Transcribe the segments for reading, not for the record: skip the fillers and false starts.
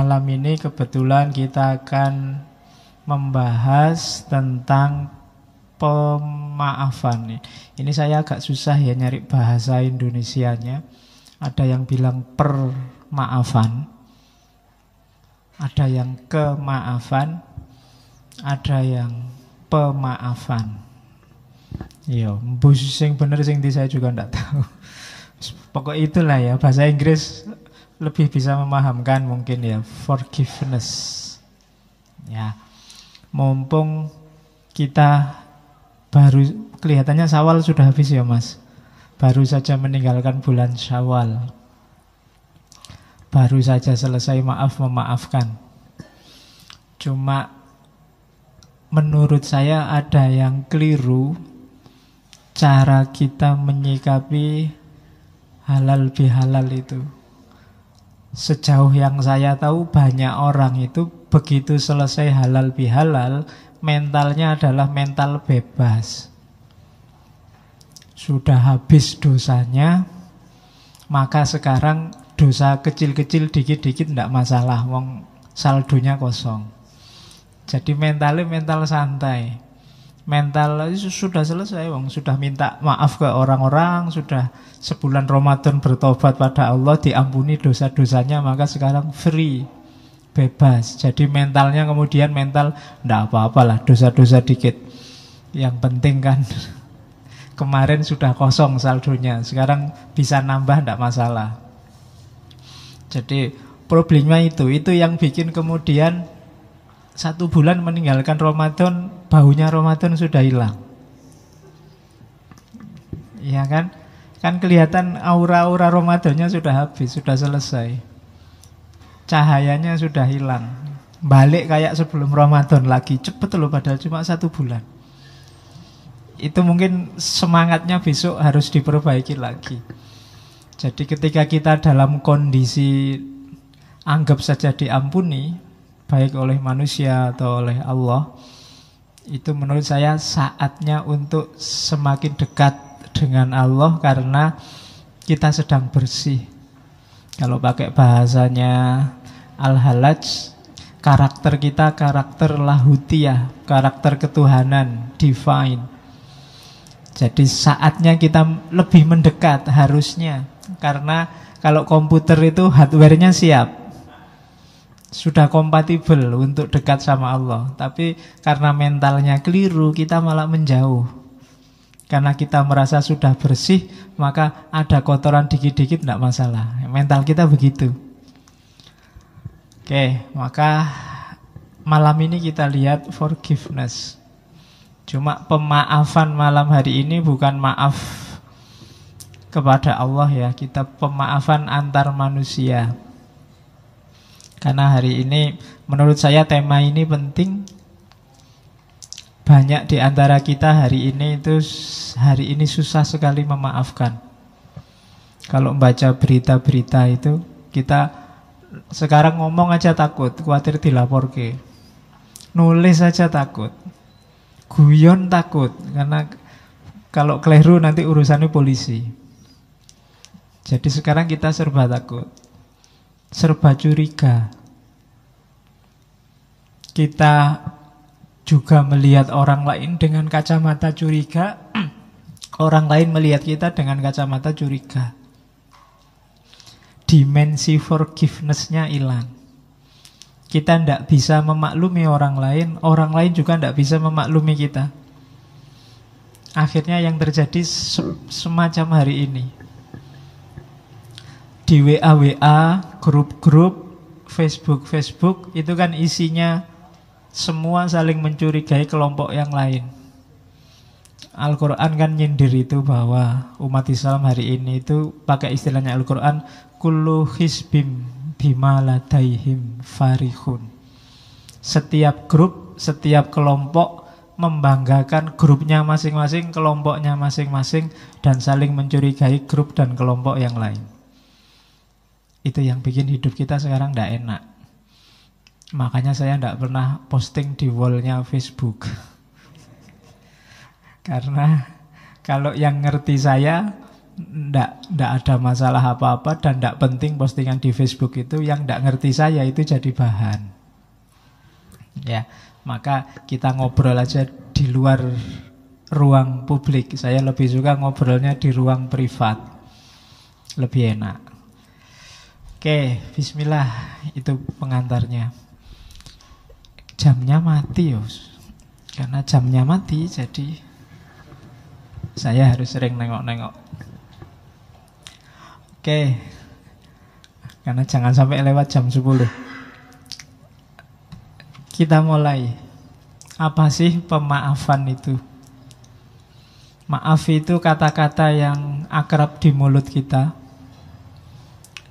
malam ini kebetulan kita akan membahas tentang pemaafan. Ini saya agak susah ya nyari bahasa Indonesianya. Ada yang bilang permaafan, ada yang kemaafan, ada yang pemaafan. Yo, mbus sing bener sing saya juga ndak tahu. Pokok itulah ya, bahasa Inggris lebih bisa memahamkan mungkin ya, forgiveness. Ya. Mumpung kita baru, kelihatannya Syawal sudah habis ya Mas. Baru saja meninggalkan bulan Syawal. Baru saja selesai memaafkan. Cuma menurut saya ada yang keliru cara kita menyikapi halal bihalal itu. Sejauh yang saya tahu banyak orang itu begitu selesai halal bihalal, mentalnya adalah mental bebas. Sudah habis dosanya, maka sekarang dosa kecil-kecil dikit-dikit tidak masalah, wong saldonya kosong. Jadi mentalnya mental santai. Mental sudah selesai, wong sudah minta maaf ke orang-orang, sudah sebulan Ramadan bertobat pada Allah, diampuni dosa-dosanya, maka sekarang free, bebas. Jadi mentalnya kemudian mental tidak apa-apalah dosa-dosa dikit. Yang penting kan kemarin sudah kosong saldonya, sekarang bisa nambah tidak masalah. Jadi problemnya itu yang bikin kemudian 1 bulan meninggalkan Ramadan, baunya Ramadan sudah hilang. Iya kan? Kan kelihatan aura-aura Ramadannya sudah habis, sudah selesai. Cahayanya sudah hilang. Balik kayak sebelum Ramadan lagi. Cepet loh, padahal cuma 1 bulan. Itu mungkin semangatnya besok harus diperbaiki lagi. Jadi ketika kita dalam kondisi anggap saja diampuni, baik oleh manusia atau oleh Allah, itu menurut saya saatnya untuk semakin dekat dengan Allah karena kita sedang bersih. Kalau pakai bahasanya Al-Halaj, karakter kita karakter lahutiyah, karakter ketuhanan, divine. Jadi saatnya kita lebih mendekat harusnya. Karena kalau komputer itu hardware-nya siap, sudah kompatibel untuk dekat sama Allah. Tapi karena mentalnya keliru, kita malah menjauh. Karena kita merasa sudah bersih, maka ada kotoran dikit-dikit tidak masalah. Mental kita begitu. Oke, maka malam ini kita lihat forgiveness. Cuma pemaafan malam hari ini bukan maaf kepada Allah ya, kita pemaafan antar manusia. Karena hari ini menurut saya tema ini penting. Banyak di antara kita hari ini susah sekali memaafkan. Kalau membaca berita-berita itu, kita sekarang ngomong aja takut, khawatir dilaporke. Nulis aja takut. Guyon takut, karena kalau keliru nanti urusannya polisi. Jadi sekarang kita serba takut, serba curiga. Kita juga melihat orang lain dengan kacamata curiga, orang lain melihat kita dengan kacamata curiga. Dimensi forgiveness-nya hilang. Kita tidak bisa memaklumi orang lain juga tidak bisa memaklumi kita. Akhirnya yang terjadi semacam hari ini. Di WA, grup-grup, Facebook, itu kan isinya semua saling mencurigai kelompok yang lain. Al-Quran kan nyindir itu bahwa umat Islam hari ini itu pakai istilahnya Al-Quran, kullu hizbim bima ladaihim farihun. Setiap grup, setiap kelompok membanggakan grupnya masing-masing, kelompoknya masing-masing, dan saling mencurigai grup dan kelompok yang lain. Itu yang bikin hidup kita sekarang tidak enak. Makanya saya tidak pernah posting di wall-nya Facebook. Karena kalau yang ngerti saya ndak ada masalah apa-apa dan ndak penting postingan di Facebook itu yang ndak ngerti saya itu jadi bahan. Ya, maka kita ngobrol aja di luar ruang publik. Saya lebih suka ngobrolnya di ruang privat. Lebih enak. Oke, bismillah, itu pengantarnya. Jamnya mati, Yos. Karena jamnya mati, jadi saya harus sering nengok-nengok. Oke. Karena jangan sampai lewat jam 10. Kita mulai. Apa sih pemaafan itu? Maaf itu kata-kata yang akrab di mulut kita.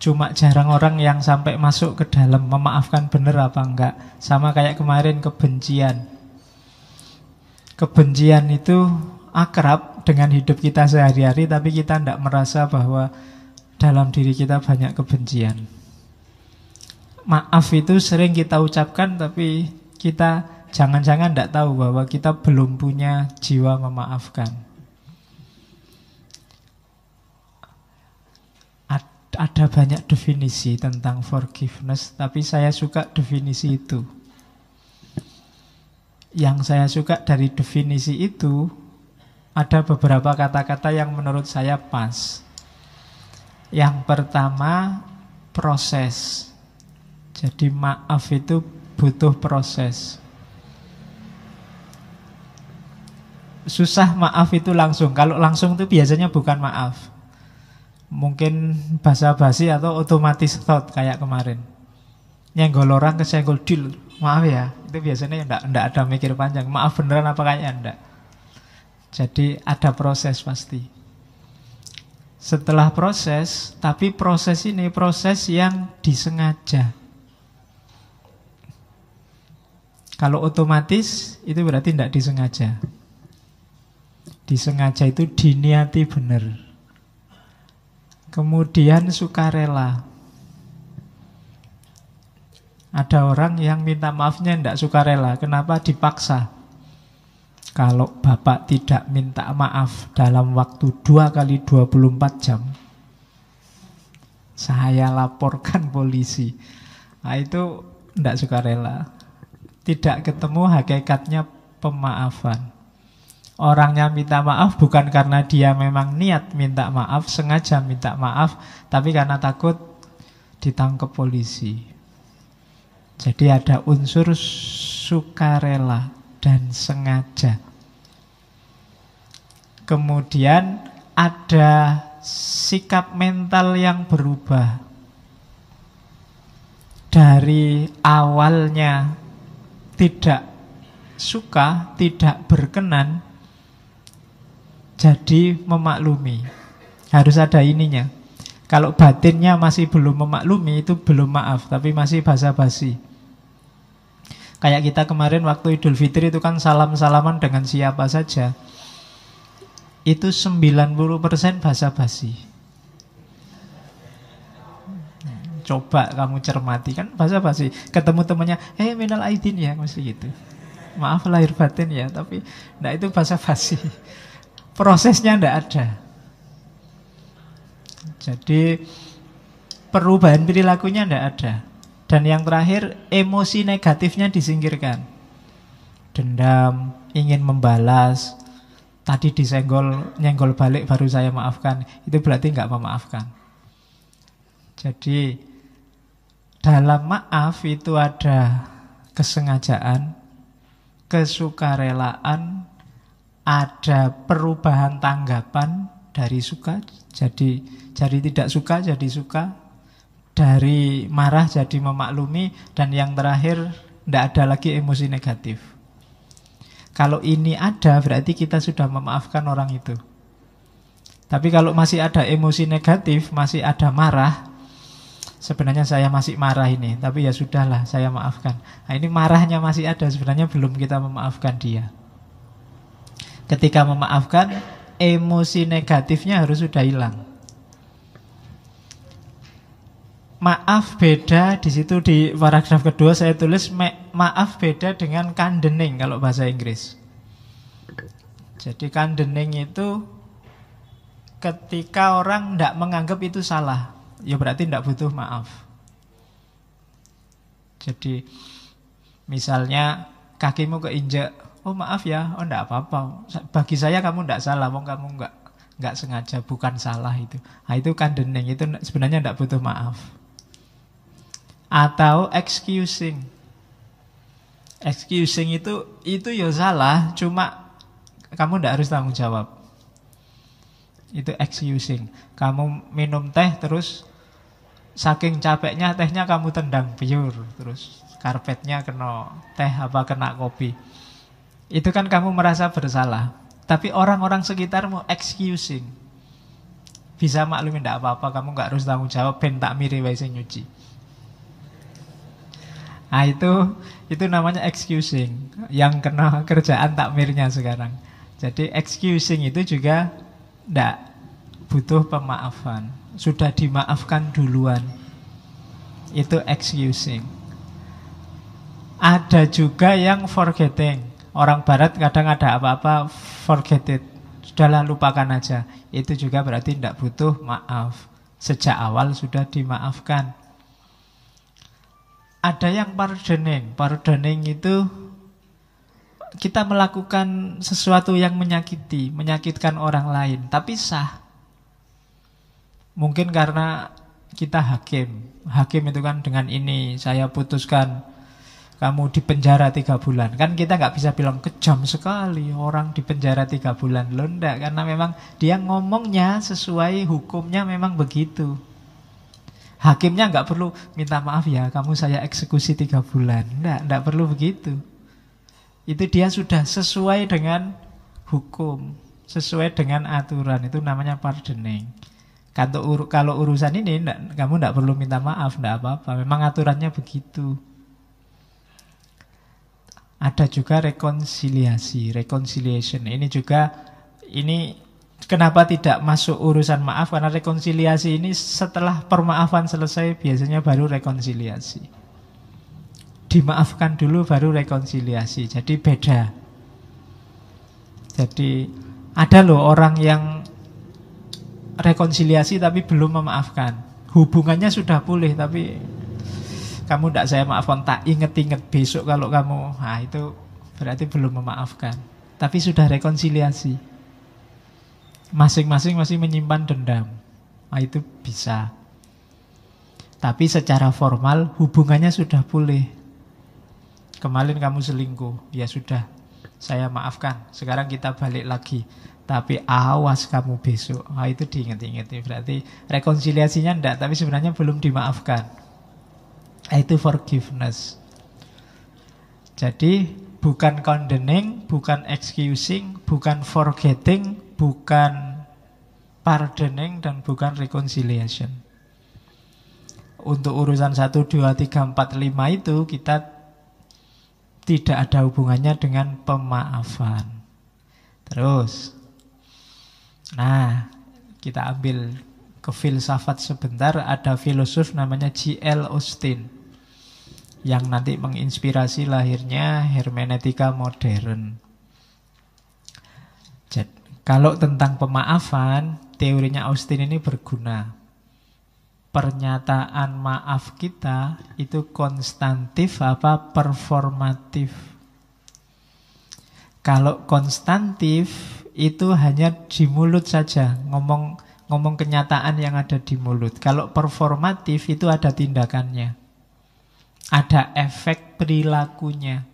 Cuma jarang orang yang sampai masuk ke dalam memaafkan bener apa enggak. Sama kayak kemarin kebencian. Kebencian itu akrab dengan hidup kita sehari-hari, tapi kita tidak merasa bahwa dalam diri kita banyak kebencian. Maaf itu sering kita ucapkan, tapi kita jangan-jangan tidak tahu bahwa kita belum punya jiwa memaafkan. Ada banyak definisi tentang forgiveness, tapi saya suka definisi itu. Yang saya suka dari definisi itu, ada beberapa kata-kata yang menurut saya pas. Yang pertama, proses. Jadi maaf itu butuh proses. Susah maaf itu langsung. Kalau langsung itu biasanya bukan maaf. Mungkin basa-basi atau otomatis thought kayak kemarin. Nyenggol orang kesenggol deal. Maaf ya, itu biasanya enggak ada mikir panjang. Maaf beneran apa kayaknya enggak. Jadi ada proses pasti. Setelah proses, tapi proses ini proses yang disengaja. Kalau otomatis itu berarti tidak disengaja. Disengaja itu diniati benar. Kemudian sukarela. Ada orang yang minta maafnya tidak sukarela. Kenapa? Dipaksa. Kalau bapak tidak minta maaf dalam waktu 2 kali 24 jam, saya laporkan polisi. Nah, itu tidak sukarela. Tidak ketemu hakikatnya pemaafan. Orangnya minta maaf bukan karena dia memang niat minta maaf, sengaja minta maaf, tapi karena takut ditangkap polisi. Jadi ada unsur sukarela dan sengaja. Kemudian ada sikap mental yang berubah. Dari awalnya tidak suka, tidak berkenan, jadi memaklumi. Harus ada ininya. Kalau batinnya masih belum memaklumi, itu belum maaf, tapi masih basa-basi. Kayak kita kemarin waktu Idul Fitri itu kan salam-salaman dengan siapa saja. Itu 90% basa-basi. Coba kamu cermati, kan basa-basi. Ketemu temannya, minal aidin ya, mesti gitu. Maaf lahir batin ya, tapi nah itu basa-basi. Prosesnya ndak ada. Jadi perubahan perilakunya ndak ada. Dan yang terakhir, emosi negatifnya disingkirkan. Dendam, ingin membalas, tadi disenggol, nyenggol balik baru saya maafkan. Itu berarti nggak memaafkan. Jadi dalam maaf itu ada kesengajaan, kesukarelaan, ada perubahan tanggapan dari suka jadi tidak suka jadi suka, dari marah jadi memaklumi, dan yang terakhir tidak ada lagi emosi negatif. Kalau ini ada berarti kita sudah memaafkan orang itu. Tapi kalau masih ada emosi negatif, masih ada marah, sebenarnya saya masih marah ini, tapi ya sudahlah saya maafkan. Nah, ini marahnya masih ada, sebenarnya belum kita memaafkan dia. Ketika memaafkan, emosi negatifnya harus sudah hilang. Maaf beda, di situ di paragraf kedua saya tulis maaf beda dengan condoning kalau bahasa Inggris. Jadi condoning itu ketika orang tidak menganggap itu salah, ya berarti tidak butuh maaf. Jadi misalnya kakimu keinjak, oh maaf ya, oh tidak apa-apa. Bagi saya kamu tidak salah, wong kamu nggak sengaja, bukan salah itu. Nah, itu condoning, itu sebenarnya tidak butuh maaf. Atau excusing. Excusing itu ya salah, cuma kamu tidak harus tanggung jawab. Itu excusing. Kamu minum teh terus saking capeknya tehnya kamu tendang biur, terus karpetnya kena teh apa kena kopi. Itu kan kamu merasa bersalah. Tapi orang-orang sekitarmu excusing. Bisa maklumin tidak apa-apa, kamu nggak harus tanggung jawab, ben tak miri wae sing nyuci. Nah itu namanya excusing. Yang kena kerjaan takmirnya sekarang. Jadi excusing itu juga tidak butuh pemaafan. Sudah dimaafkan duluan. Itu excusing. Ada juga yang forgetting. Orang barat kadang ada apa-apa forget it. Sudahlah lupakan aja. Itu juga berarti tidak butuh maaf. Sejak awal sudah dimaafkan. Ada yang pardoning. Pardoning itu kita melakukan sesuatu yang menyakitkan orang lain, tapi sah. Mungkin karena kita hakim. Hakim itu kan dengan ini saya putuskan kamu dipenjara 3 bulan. Kan kita nggak bisa bilang kejam sekali orang dipenjara 3 bulan. Loh enggak, karena memang dia ngomongnya sesuai hukumnya memang begitu. Hakimnya nggak perlu minta maaf ya, kamu saya eksekusi 3 bulan. Enggak perlu begitu. Itu dia sudah sesuai dengan hukum, sesuai dengan aturan. Itu namanya pardoning. Kalau urusan ini kamu enggak perlu minta maaf, enggak apa-apa. Memang aturannya begitu. Ada juga rekonsiliasi, reconciliation. Ini kenapa tidak masuk urusan maaf? Karena rekonsiliasi ini setelah permaafan selesai biasanya baru rekonsiliasi. Dimaafkan dulu baru rekonsiliasi. Jadi beda. Jadi ada loh orang yang rekonsiliasi tapi belum memaafkan. Hubungannya sudah pulih tapi kamu tidak saya maafkan, tak inget-inget besok kalau kamu, nah itu berarti belum memaafkan. Tapi sudah rekonsiliasi. Masing-masing masih menyimpan dendam. Nah itu bisa. Tapi secara formal hubungannya sudah pulih. Kemarin kamu selingkuh, ya sudah, saya maafkan. Sekarang kita balik lagi. Tapi awas kamu besok. Nah itu diinget-inget. Berarti rekonsiliasinya enggak, tapi sebenarnya belum dimaafkan. Itu forgiveness. Jadi bukan condoning, bukan excusing, bukan forgetting, bukan pardoning, dan bukan reconciliation. Untuk urusan 1, 2, 3, 4, 5 itu kita tidak ada hubungannya dengan pemaafan. Terus, nah kita ambil ke filsafat sebentar. Ada filosof namanya J.L. Austin yang nanti menginspirasi lahirnya hermeneutika modern. Jadi, kalau tentang pemaafan, teorinya Austin ini berguna. Pernyataan maaf kita itu konstantif apa performatif? Kalau konstantif itu hanya di mulut saja, ngomong kenyataan yang ada di mulut. Kalau performatif itu ada tindakannya, ada efek perilakunya.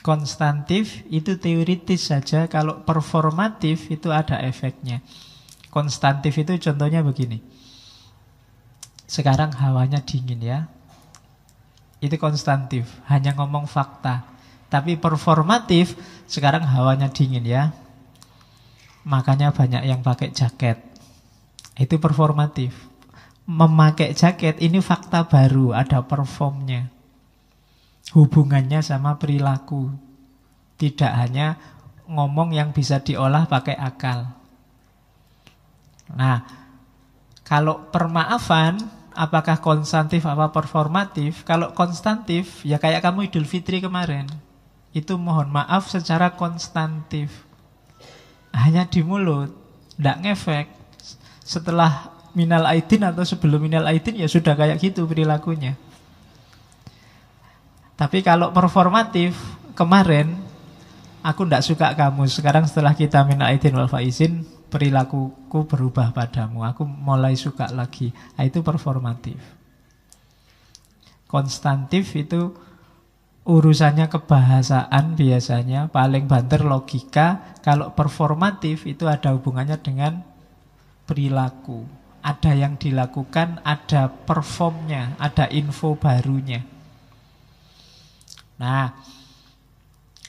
Konstantif itu teoritis saja, kalau performatif itu ada efeknya. Konstantif itu contohnya begini. Sekarang hawanya dingin ya. Itu konstantif, hanya ngomong fakta. Tapi performatif, sekarang hawanya dingin ya, makanya banyak yang pakai jaket. Itu performatif. Memakai jaket ini fakta baru, ada performnya. Hubungannya sama perilaku. Tidak hanya ngomong yang bisa diolah pakai akal. Nah, kalau permaafan, apakah konstantif apa performatif? Kalau konstantif, ya kayak kamu Idul Fitri kemarin. Itu mohon maaf secara konstantif. Hanya di mulut. Tidak ngefek. Setelah minal aidin atau sebelum minal aidin ya sudah kayak gitu perilakunya. Tapi kalau performatif, kemarin aku tidak suka kamu, sekarang setelah kita minal aidin wal faizin, perilakuku berubah padamu, aku mulai suka lagi. Nah, itu performatif. Konstantif itu urusannya kebahasaan biasanya, paling banter logika. Kalau performatif itu ada hubungannya dengan perilaku. Ada yang dilakukan, ada performnya, ada info barunya. Nah,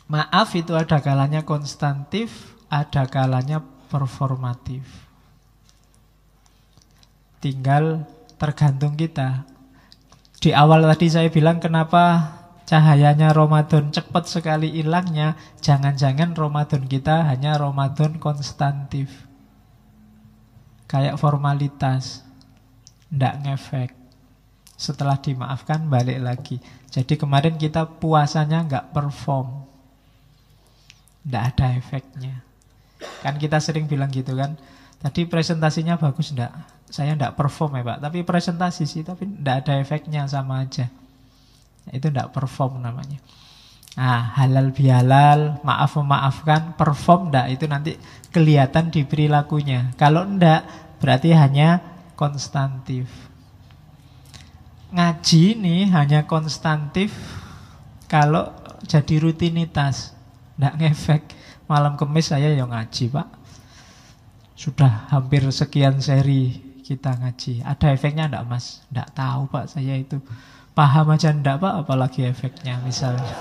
maaf itu ada kalanya konstantif, ada kalanya performatif. Tinggal tergantung kita. Di awal tadi saya bilang kenapa cahayanya Ramadan cepat sekali hilangnya. Jangan-jangan Ramadan kita hanya Ramadan konstantif, kayak formalitas, ndak ngefek. Setelah dimaafkan balik lagi. Jadi kemarin kita puasanya nggak perform, ndak ada efeknya. Kan kita sering bilang gitu kan, tadi presentasinya bagus ndak? Saya ndak perform ya Pak, tapi presentasi sih, tapi ndak ada efeknya, sama aja. Itu ndak perform namanya. Nah, halal bihalal, maaf memaafkan, perform ndak, itu nanti kelihatan di perilakunya. Kalau ndak, berarti hanya konstantif. Ngaji ini hanya konstantif kalau jadi rutinitas, ndak ngefek. Malam Kamis saya yang ngaji Pak, sudah hampir sekian seri kita ngaji. Ada efeknya ndak Mas? Ndak tahu Pak, saya itu paham aja ndak Pak, apalagi efeknya misalnya.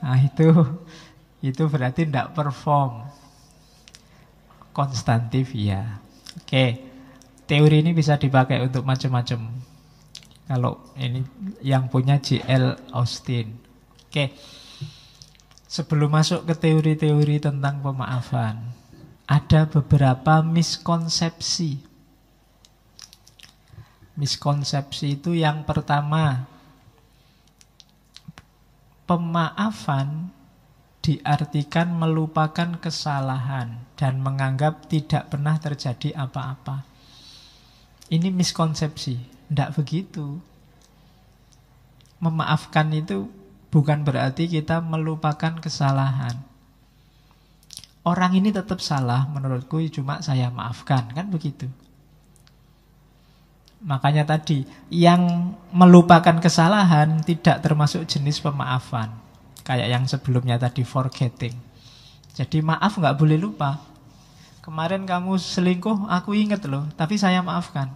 Nah itu berarti ndak perform. Konstantif ya. Oke, teori ini bisa dipakai untuk macam-macam. Kalau ini yang punya J.L. Austin. Oke, sebelum masuk ke teori-teori tentang pemaafan, ada beberapa miskonsepsi. Miskonsepsi itu yang pertama, pemaafan diartikan melupakan kesalahan dan menganggap tidak pernah terjadi apa-apa. Ini miskonsepsi. Tidak begitu. Memaafkan itu bukan berarti kita melupakan kesalahan. Orang ini tetap salah menurutku, cuma saya maafkan, kan begitu. Makanya tadi, yang melupakan kesalahan tidak termasuk jenis pemaafan. Kayak yang sebelumnya tadi, forgetting. Jadi maaf nggak boleh lupa. Kemarin kamu selingkuh, aku inget loh, tapi saya maafkan.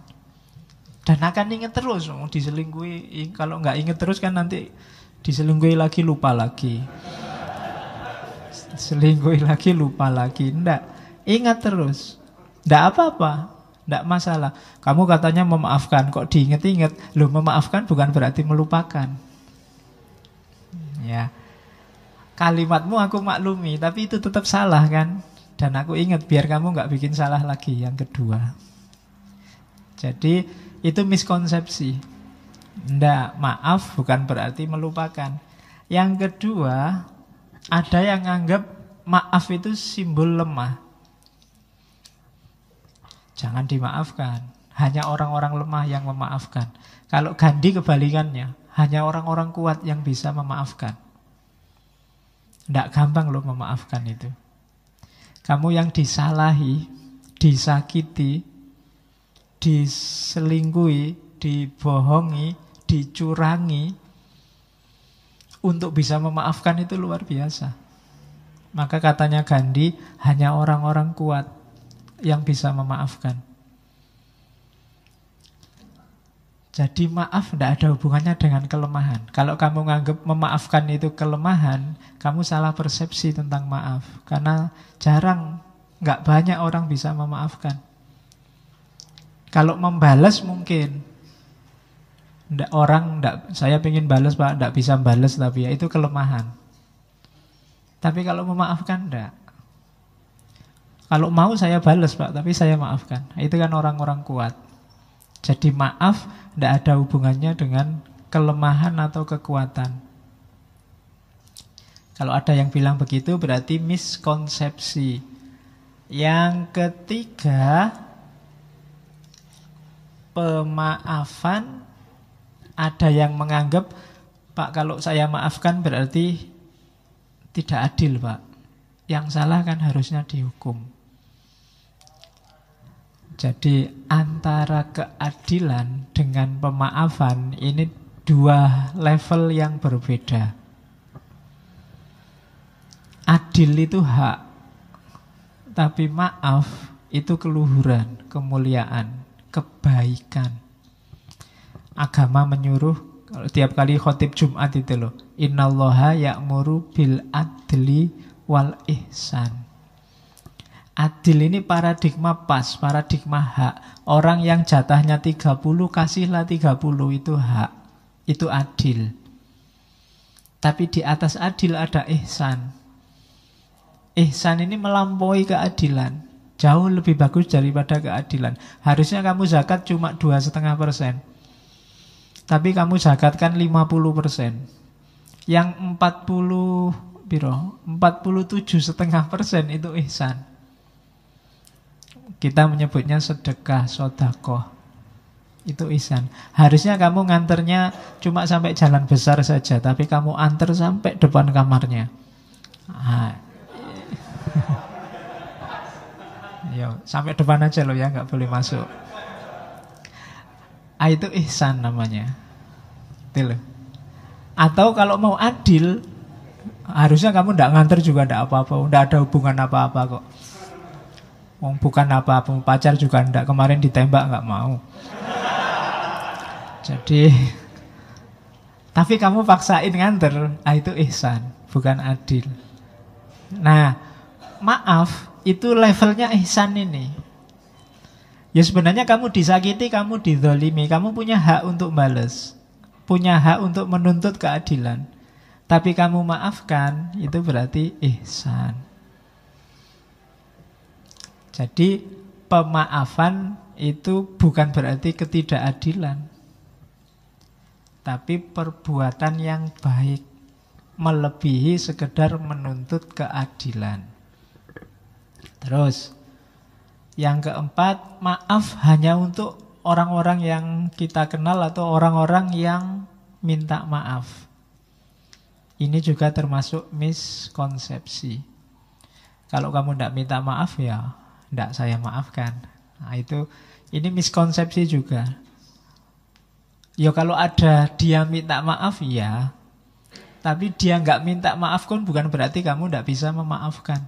Dan akan inget terus, diselingkuhi. Kalau nggak inget terus kan nanti diselingkuhi lagi, lupa lagi. Selingkuhi lagi, lupa lagi. Nggak, ingat terus. Nggak apa-apa, nggak masalah. Kamu katanya memaafkan, kok diinget-inget. Loh, memaafkan bukan berarti melupakan. Ya, kalimatmu aku maklumi, tapi itu tetap salah kan. Dan aku ingat biar kamu nggak bikin salah lagi yang kedua. Jadi itu miskonsepsi. Nggak, maaf bukan berarti melupakan. Yang kedua, ada yang anggap maaf itu simbol lemah. Jangan dimaafkan. Hanya orang-orang lemah yang memaafkan. Kalau Gandhi kebalikannya, hanya orang-orang kuat yang bisa memaafkan. Nggak gampang loh memaafkan itu. Kamu yang disalahi, disakiti, diselingkuhi, dibohongi, dicurangi, untuk bisa memaafkan itu luar biasa. Maka katanya Gandhi, hanya orang-orang kuat yang bisa memaafkan. Jadi maaf tidak ada hubungannya dengan kelemahan. Kalau kamu nganggap memaafkan itu kelemahan, kamu salah persepsi tentang maaf. Karena jarang, nggak banyak orang bisa memaafkan. Kalau membalas mungkin. Saya pengen balas Pak, tidak bisa balas, tapi ya itu kelemahan. Tapi kalau memaafkan enggak. Kalau mau saya balas Pak, tapi saya maafkan. Itu kan orang-orang kuat. Jadi maaf tidak ada hubungannya dengan kelemahan atau kekuatan. Kalau ada yang bilang begitu berarti miskonsepsi. Yang ketiga, pemaafan. Ada yang menganggap, Pak, kalau saya maafkan berarti tidak adil, Pak. Yang salah kan harusnya dihukum. Jadi antara keadilan dengan pemaafan ini dua level yang berbeda. Adil itu hak, tapi maaf itu keluhuran, kemuliaan, kebaikan. Agama menyuruh, kalau tiap kali khotib Jumat itu loh, innallaha ya'muru bil adli wal ihsan. Adil ini paradigma pas, paradigma hak. Orang yang jatahnya 30, kasihlah 30, itu hak. Itu adil. Tapi di atas adil ada ihsan. Ihsan ini melampaui keadilan. Jauh lebih bagus daripada keadilan. Harusnya kamu zakat cuma 2,5%. Tapi kamu zakatkan 50%. Yang 47,5% itu ihsan. Kita menyebutnya sedekah, sodakoh. Itu ihsan. Harusnya kamu nganternya cuma sampai jalan besar saja, tapi kamu antar sampai depan kamarnya. Yo, sampai depan aja loh ya, nggak boleh masuk. Itu ihsan namanya. Itu loh. Atau kalau mau adil, harusnya kamu nggak nganter juga nggak apa-apa, nggak ada hubungan apa-apa kok. Bukan apa-apa, pacar juga nggak, kemarin ditembak nggak mau. Jadi, tapi kamu paksain nganter, itu ihsan, bukan adil. Nah, maaf itu levelnya ihsan ini. Ya sebenarnya kamu disakiti, kamu dizalimi, kamu punya hak untuk balas, punya hak untuk menuntut keadilan. Tapi kamu maafkan, itu berarti ihsan. Jadi pemaafan itu bukan berarti ketidakadilan, tapi perbuatan yang baik, melebihi sekedar menuntut keadilan. Terus yang keempat, maaf hanya untuk orang-orang yang kita kenal atau orang-orang yang minta maaf. Ini juga termasuk miskonsepsi. Kalau kamu tidak minta maaf, ya tidak saya maafkan. Nah, ini miskonsepsi juga. Ya kalau ada dia minta maaf, ya. Tapi dia nggak minta maaf kan bukan berarti kamu tidak bisa memaafkan.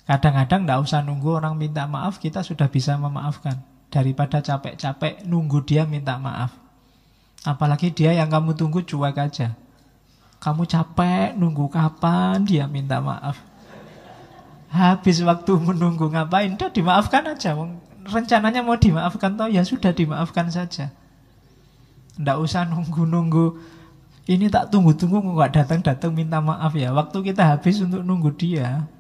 Kadang-kadang tidak usah nunggu orang minta maaf, kita sudah bisa memaafkan. Daripada capek-capek nunggu dia minta maaf. Apalagi dia yang kamu tunggu cuek aja. Kamu capek nunggu kapan dia minta maaf. Habis waktu menunggu ngapain? Udah dimaafkan aja. Rencananya mau dimaafkan toh, ya sudah dimaafkan saja. Tidak usah nunggu-nunggu. Ini tak tunggu-tunggu nggak datang-datang minta maaf ya. Waktu kita habis untuk nunggu dia.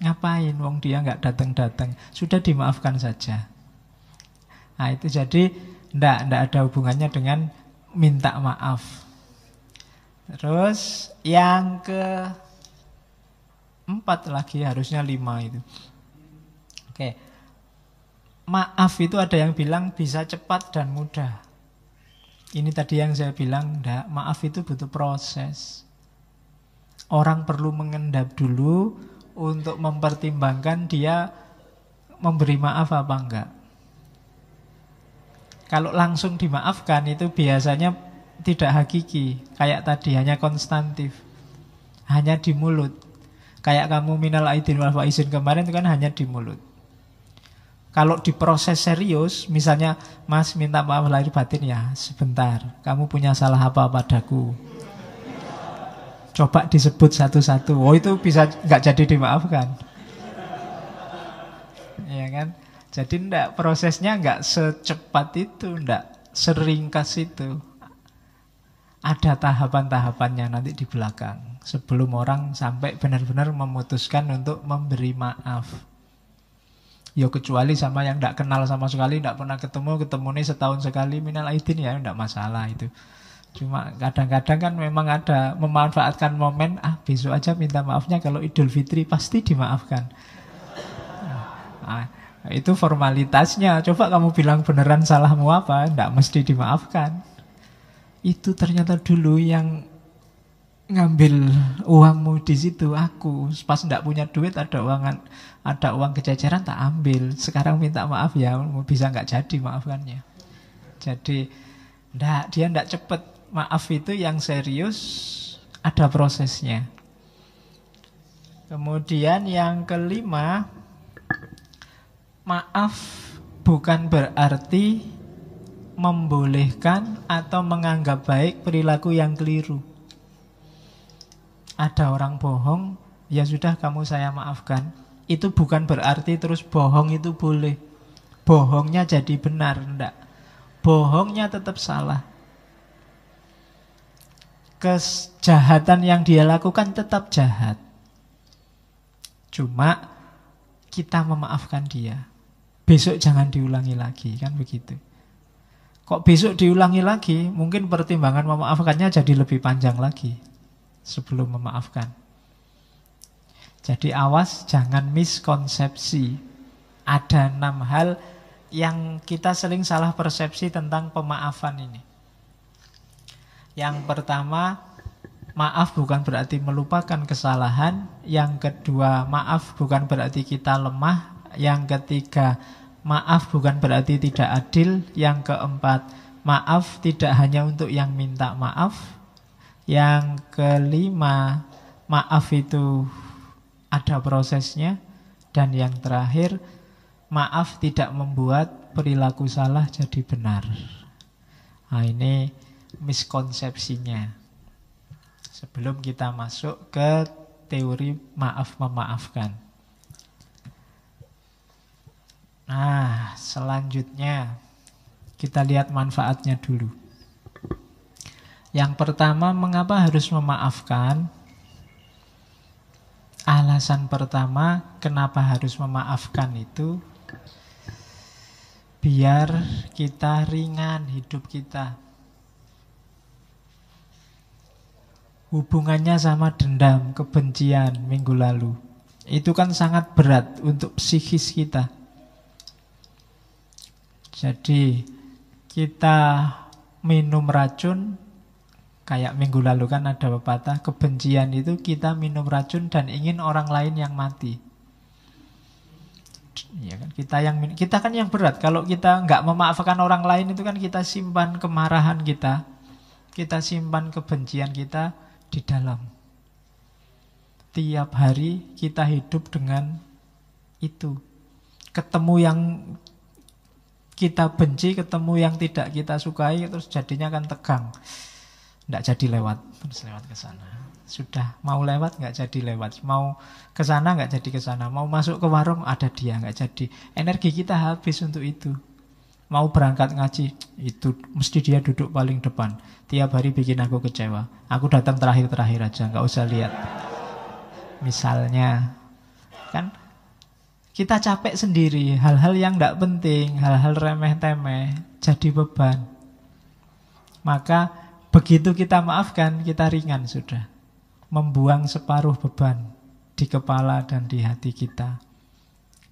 Ngapain wong dia nggak datang-datang? Sudah dimaafkan saja. Nah itu jadi ndak ada hubungannya dengan minta maaf. Terus yang keempat lagi, harusnya 5 itu. Oke. Maaf itu ada yang bilang bisa cepat dan mudah. Ini tadi yang saya bilang, ndak, maaf itu butuh proses. Orang perlu mengendap dulu untuk mempertimbangkan dia memberi maaf apa enggak. Kalau langsung dimaafkan itu biasanya tidak hakiki. Kayak tadi, hanya konstantif, hanya di mulut. Kayak kamu minal aidin wal faizin kemarin itu kan hanya di mulut. Kalau diproses serius, misalnya Mas minta maaf lahir batin, ya sebentar, kamu punya salah apa padaku, coba disebut satu-satu. Oh itu bisa nggak jadi dimaafkan, ya kan? Jadi prosesnya nggak secepat itu, nggak seringkas itu. Ada tahapan-tahapannya nanti di belakang sebelum orang sampai benar-benar memutuskan untuk memberi maaf. Ya kecuali sama yang nggak kenal sama sekali, nggak pernah ketemu nih setahun sekali minal aidin, ya nggak masalah itu. Cuma kadang-kadang kan memang ada memanfaatkan momen, besok aja minta maafnya, kalau Idul Fitri pasti dimaafkan. Nah, itu formalitasnya. Coba kamu bilang beneran salahmu apa, tidak mesti dimaafkan. Itu ternyata dulu yang ngambil uangmu di situ aku. Pas tidak punya duit, ada uang kececeran, tak ambil. Sekarang minta maaf ya, bisa nggak jadi maafkannya. Jadi dia tidak cepat. Maaf itu yang serius, ada prosesnya. Kemudian yang kelima, maaf bukan berarti membolehkan atau menganggap baik perilaku yang keliru. Ada orang bohong, ya sudah kamu saya maafkan. Itu bukan berarti terus bohong itu boleh. Bohongnya jadi benar, enggak. Bohongnya tetap salah. Kejahatan yang dia lakukan tetap jahat. Cuma kita memaafkan dia. Besok jangan diulangi lagi, kan begitu. Kok besok diulangi lagi, mungkin pertimbangan memaafkannya jadi lebih panjang lagi sebelum memaafkan. Jadi awas, jangan miskonsepsi. Ada 6 hal yang kita sering salah persepsi tentang pemaafan ini. Yang pertama, maaf bukan berarti melupakan kesalahan. Yang kedua, maaf bukan berarti kita lemah. Yang ketiga, maaf bukan berarti tidak adil. Yang keempat, maaf tidak hanya untuk yang minta maaf. Yang kelima, maaf itu ada prosesnya. Dan yang terakhir, maaf tidak membuat perilaku salah jadi benar. Nah, ini miskonsepsinya. Sebelum kita masuk ke teori maaf memaafkan. Nah, selanjutnya kita lihat manfaatnya dulu. Yang pertama, mengapa harus memaafkan? Alasan pertama kenapa harus memaafkan itu biar kita ringan hidup kita. Hubungannya sama dendam, kebencian minggu lalu, itu kan sangat berat untuk psikis kita. Jadi kita minum racun. Kayak minggu lalu kan ada pepatah, kebencian itu kita minum racun dan ingin orang lain yang mati. Ya kan, kita kan yang berat. Kalau kita nggak memaafkan orang lain itu kan kita simpan kemarahan kita simpan kebencian kita di dalam. Tiap hari kita hidup dengan itu. Ketemu yang kita benci, ketemu yang tidak kita sukai, terus jadinya kan tegang. Nggak jadi lewat, terus lewat ke sana. Sudah mau lewat nggak jadi lewat, mau ke sana nggak jadi ke sana, mau masuk ke warung ada dia nggak jadi. Energi kita habis untuk itu. Mau berangkat ngaji, itu mesti dia duduk paling depan. Tiap hari bikin aku kecewa. Aku datang terakhir-terakhir aja, nggak usah lihat. Misalnya, kan kita capek sendiri, hal-hal yang nggak penting, hal-hal remeh-temeh, jadi beban. Maka begitu kita maafkan, kita ringan sudah. Membuang separuh beban di kepala dan di hati kita.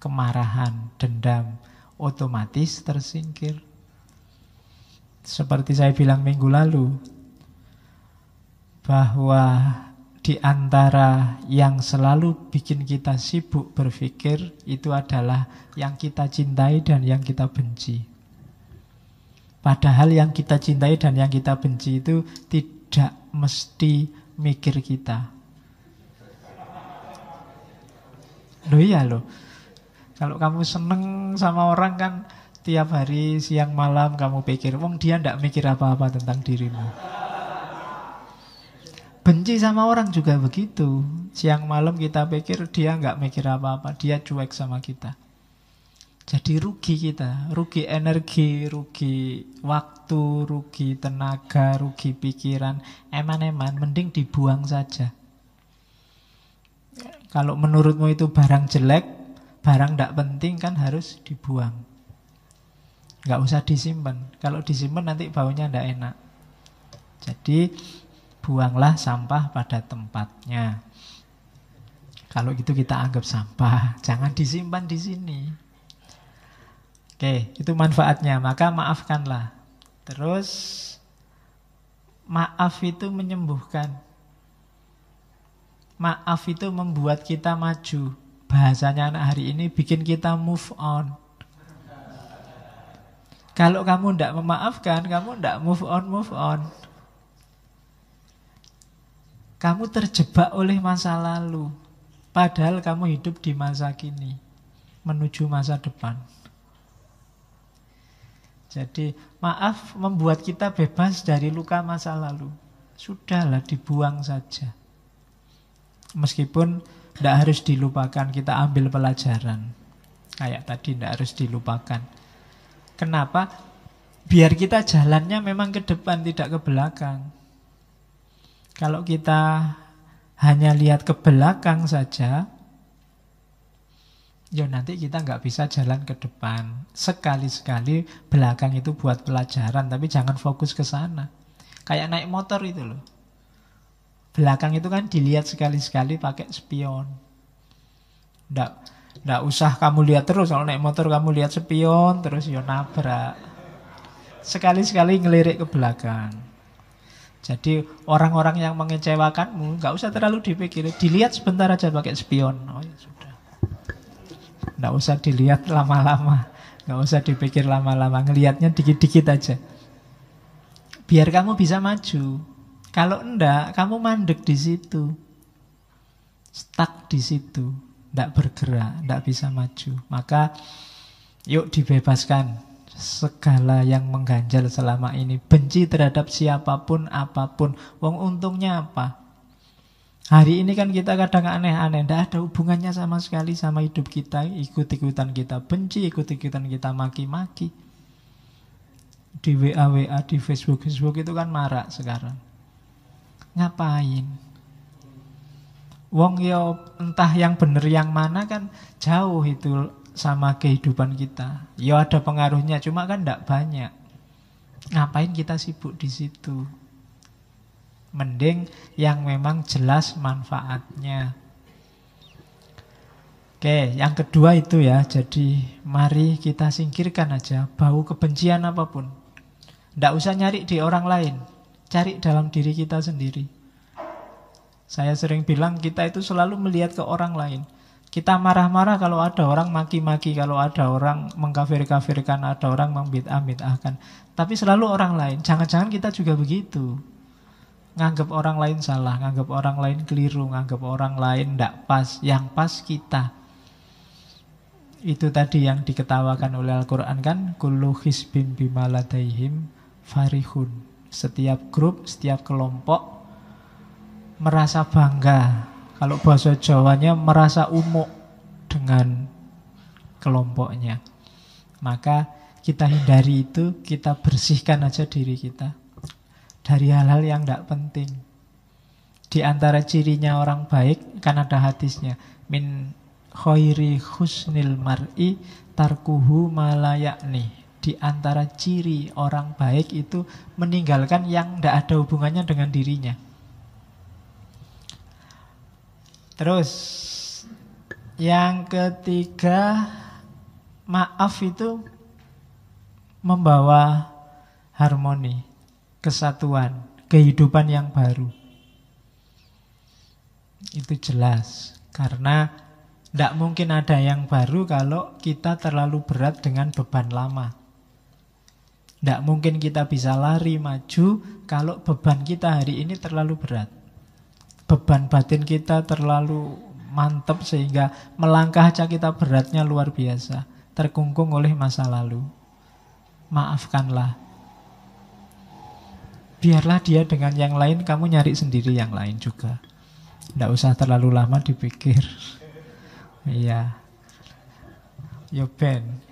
Kemarahan, dendam, otomatis tersingkir. Seperti saya bilang minggu lalu, bahwa di antara yang selalu bikin kita sibuk berpikir, itu adalah yang kita cintai dan yang kita benci. Padahal yang kita cintai dan yang kita benci itu tidak mesti mikir kita. Loh iya loh. Kalau kamu seneng sama orang kan tiap hari siang malam kamu pikir, wong dia tidak mikir apa-apa tentang dirimu. Benci sama orang juga begitu. Siang malam kita pikir dia nggak mikir apa-apa, dia cuek sama kita. Jadi rugi kita, rugi energi, rugi waktu, rugi tenaga, rugi pikiran. Eman-eman, mending dibuang saja. Kalau menurutmu itu barang jelek, barang tidak penting kan harus dibuang. Nggak usah disimpan. Kalau disimpan nanti baunya tidak enak. Jadi buanglah sampah pada tempatnya. Kalau gitu kita anggap sampah, jangan disimpan di sini. Oke, itu manfaatnya. Maka maafkanlah. Terus maaf itu menyembuhkan. Maaf itu membuat kita maju. Bahasanya anak hari ini bikin kita move on. Kalau kamu tidak memaafkan, kamu tidak move on. Kamu terjebak oleh masa lalu. Padahal kamu hidup di masa kini, menuju masa depan. Jadi maaf membuat kita bebas dari luka masa lalu. Sudahlah, dibuang saja. Meskipun tidak harus dilupakan, kita ambil pelajaran. Kayak tadi tidak harus dilupakan. Kenapa? Biar kita jalannya memang ke depan, tidak ke belakang. Kalau kita hanya lihat ke belakang saja, ya nanti kita nggak bisa jalan ke depan. Sekali-sekali belakang itu buat pelajaran, tapi jangan fokus ke sana. Kayak naik motor itu loh. Belakang itu kan dilihat sekali-sekali pakai spion. Nggak usah kamu lihat terus. Kalau naik motor kamu lihat spion terus ya nabrak. Sekali-sekali ngelirik ke belakang. Jadi orang-orang yang mengecewakanmu nggak usah terlalu dipikir. Dilihat sebentar aja pakai spion. Oh ya sudah. Nggak usah dilihat lama-lama. Nggak usah dipikir lama-lama. Ngelihatnya dikit-dikit aja. Biar kamu bisa maju. Kalau enggak, kamu mandek di situ. Stuck di situ. Enggak bergerak, enggak bisa maju. Maka yuk dibebaskan segala yang mengganjal selama ini. Benci terhadap siapapun, apapun. Wong untungnya apa? Hari ini kan kita kadang aneh-aneh. Enggak ada hubungannya sama sekali sama hidup kita. Ikut-ikutan kita benci, ikut-ikutan kita maki-maki. Di WA, di Facebook itu kan marak sekarang. Ngapain? Wong yo entah yang bener yang mana kan jauh itu sama kehidupan kita. Yo ada pengaruhnya, cuma kan tidak banyak. Ngapain kita sibuk di situ? Mending yang memang jelas manfaatnya. Oke, yang kedua itu ya. Jadi mari kita singkirkan aja bau kebencian apapun. Tidak usah nyari di orang lain. Cari dalam diri kita sendiri. Saya sering bilang kita itu selalu melihat ke orang lain. Kita marah-marah kalau ada orang maki-maki, kalau ada orang mengkafir-kafirkan, ada orang membid'ah-bid'ahkan. Tapi selalu orang lain. Jangan-jangan kita juga begitu. Nganggap orang lain salah, nganggap orang lain keliru, nganggap orang lain tidak pas. Yang pas kita. Itu tadi yang diketawakan oleh Al-Quran kan. Kullu hizbin bima ladaihim farihun. Setiap grup, setiap kelompok merasa bangga. Kalau bahasa Jawanya merasa umuk dengan kelompoknya. Maka kita hindari itu, kita bersihkan aja diri kita dari hal-hal yang tidak penting. Di antara cirinya orang baik, kan ada hadisnya. Min khairi husnil mar'i tarkuhu malayakni. Di antara ciri orang baik itu meninggalkan yang tidak ada hubungannya dengan dirinya. Terus yang ketiga, maaf itu membawa harmoni, kesatuan, kehidupan yang baru. Itu jelas. Karena tidak mungkin ada yang baru kalau kita terlalu berat dengan beban lama. Tidak mungkin kita bisa lari maju kalau beban kita hari ini terlalu berat. Beban batin kita terlalu mantap sehingga melangkah aja kita beratnya luar biasa. Terkungkung oleh masa lalu. Maafkanlah. Biarlah dia dengan yang lain, kamu nyari sendiri yang lain juga. Tidak usah terlalu lama dipikir. Iya. Yo Ben,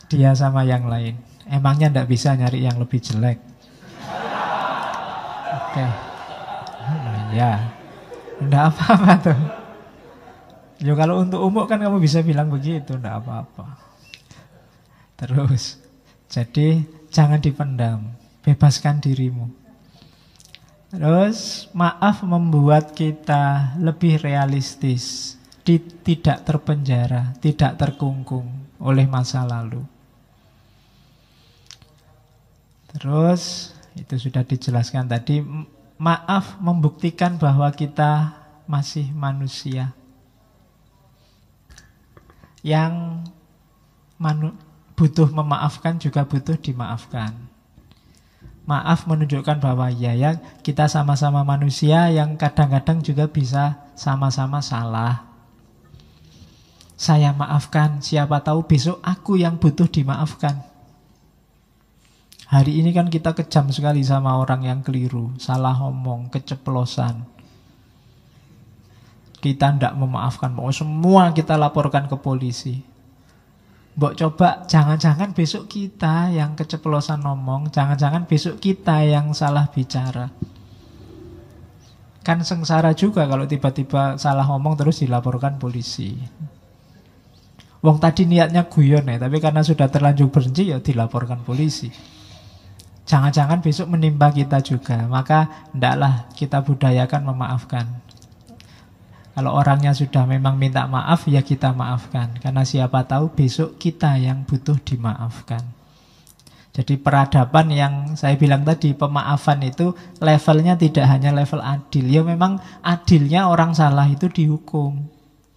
dia sama yang lain. Emangnya tidak bisa nyari yang lebih jelek? Oke. Ya, tidak apa-apa tuh. Ya kalau untuk umum kan kamu bisa bilang begitu, tidak apa-apa. Terus, jadi jangan dipendam, bebaskan dirimu. Terus maaf membuat kita lebih realistis, tidak terpenjara, tidak terkungkung oleh masa lalu. Terus itu sudah dijelaskan tadi, maaf membuktikan bahwa kita masih manusia yang butuh memaafkan juga butuh dimaafkan. Maaf menunjukkan bahwa ya kita sama-sama manusia yang kadang-kadang juga bisa sama-sama salah. Saya maafkan, siapa tahu besok aku yang butuh dimaafkan. Hari ini kan kita kejam sekali sama orang yang keliru, salah ngomong, keceplosan. Kita tidak memaafkan, mau semua kita laporkan ke polisi. Mbok coba, jangan-jangan besok kita yang keceplosan ngomong, jangan-jangan besok kita yang salah bicara. Kan sengsara juga kalau tiba-tiba salah ngomong terus dilaporkan polisi. Wong tadi niatnya guyon ya, tapi karena sudah terlanjur benci ya dilaporkan polisi. Jangan-jangan besok menimpa kita juga. Maka hendaklah kita budayakan memaafkan. Kalau orangnya sudah memang minta maaf, ya kita maafkan. Karena siapa tahu besok kita yang butuh dimaafkan. Jadi peradaban yang saya bilang tadi, pemaafan itu levelnya tidak hanya level adil. Ya memang adilnya orang salah itu dihukum.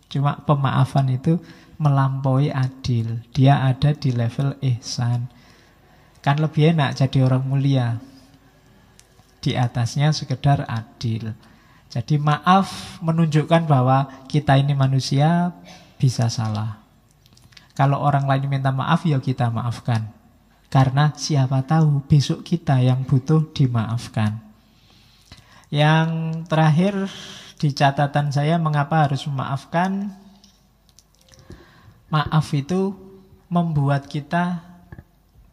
Cuma pemaafan itu melampaui adil. Dia ada di level ihsan. Kan lebih enak jadi orang mulia. Di atasnya sekedar adil. Jadi maaf menunjukkan bahwa kita ini manusia bisa salah. Kalau orang lain minta maaf, ya kita maafkan. Karena siapa tahu besok kita yang butuh dimaafkan. Yang terakhir di catatan saya, mengapa harus memaafkan? Maaf itu membuat kita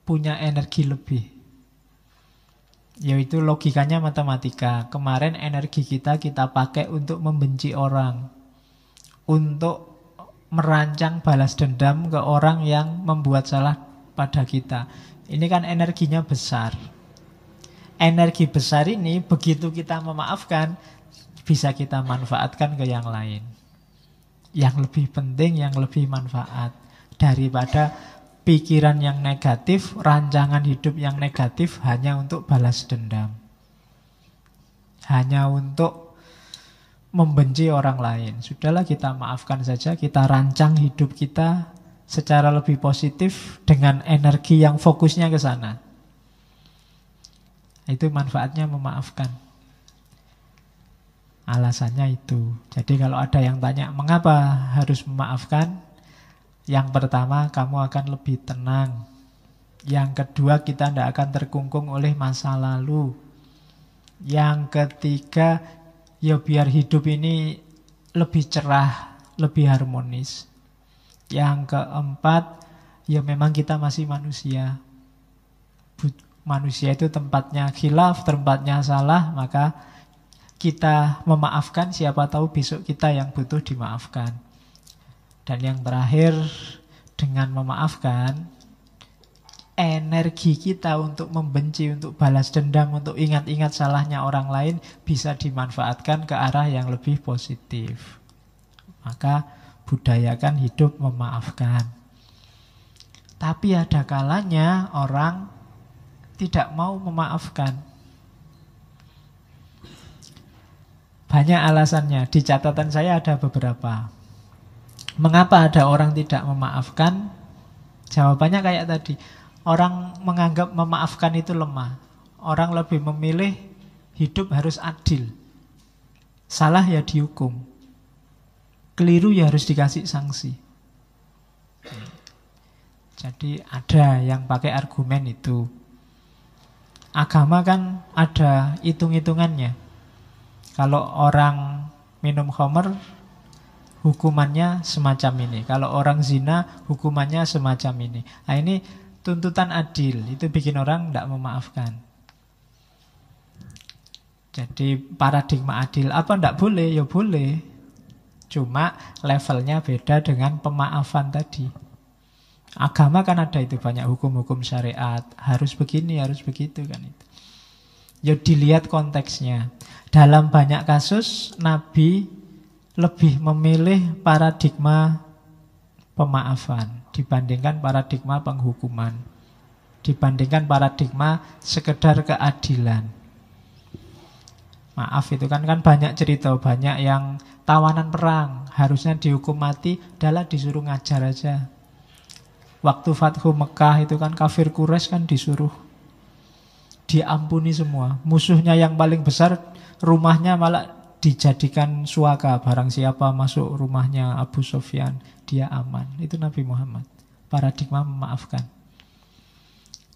punya energi lebih. Yaitu logikanya matematika. Kemarin energi kita pakai untuk membenci orang, untuk merancang balas dendam ke orang yang membuat salah pada kita. Ini kan energinya besar. Energi besar ini begitu kita memaafkan, bisa kita manfaatkan ke yang lain, yang lebih penting, yang lebih manfaat daripada pikiran yang negatif, rancangan hidup yang negatif hanya untuk balas dendam, hanya untuk membenci orang lain. Sudahlah, kita maafkan saja, kita rancang hidup kita secara lebih positif dengan energi yang fokusnya ke sana. Itu manfaatnya memaafkan. Alasannya itu. Jadi kalau ada yang tanya mengapa harus memaafkan, yang pertama, kamu akan lebih tenang. Yang kedua, kita tidak akan terkungkung oleh masa lalu. Yang ketiga, ya biar hidup ini lebih cerah, lebih harmonis. Yang keempat, ya memang kita masih manusia. Manusia itu tempatnya khilaf, tempatnya salah, maka kita memaafkan, siapa tahu besok kita yang butuh dimaafkan. Dan yang terakhir, dengan memaafkan, energi kita untuk membenci, untuk balas dendam, untuk ingat-ingat salahnya orang lain bisa dimanfaatkan ke arah yang lebih positif. Maka budayakan hidup memaafkan. Tapi ada kalanya orang tidak mau memaafkan. Banyak alasannya. Di catatan saya ada beberapa. Mengapa ada orang tidak memaafkan? Jawabannya kayak tadi. Orang menganggap memaafkan itu lemah. Orang lebih memilih hidup harus adil. Salah ya dihukum. Keliru ya harus dikasih sanksi. Jadi ada yang pakai argumen itu. Agama kan ada hitung-hitungannya. Kalau orang minum khamr, hukumannya semacam ini. Kalau orang zina, hukumannya semacam ini. Nah, ini tuntutan adil. Itu bikin orang tidak memaafkan. Jadi paradigma adil. Apa tidak boleh? Ya boleh. Cuma levelnya beda dengan pemaafan tadi. Agama kan ada itu banyak hukum-hukum syariat. Harus begini, harus begitu kan itu. Ya dilihat konteksnya. Dalam banyak kasus Nabi lebih memilih paradigma pemaafan dibandingkan paradigma penghukuman, dibandingkan paradigma sekedar keadilan. Maaf itu kan banyak cerita, banyak yang tawanan perang harusnya dihukum mati, adalah disuruh ngajar aja. Waktu Fathu Mekah itu kan kafir Quraisy kan disuruh diampuni semua. Musuhnya yang paling besar, rumahnya malah dijadikan suaka. Barang siapa masuk rumahnya Abu Sufyan, dia aman. Itu Nabi Muhammad. Paradigma memaafkan.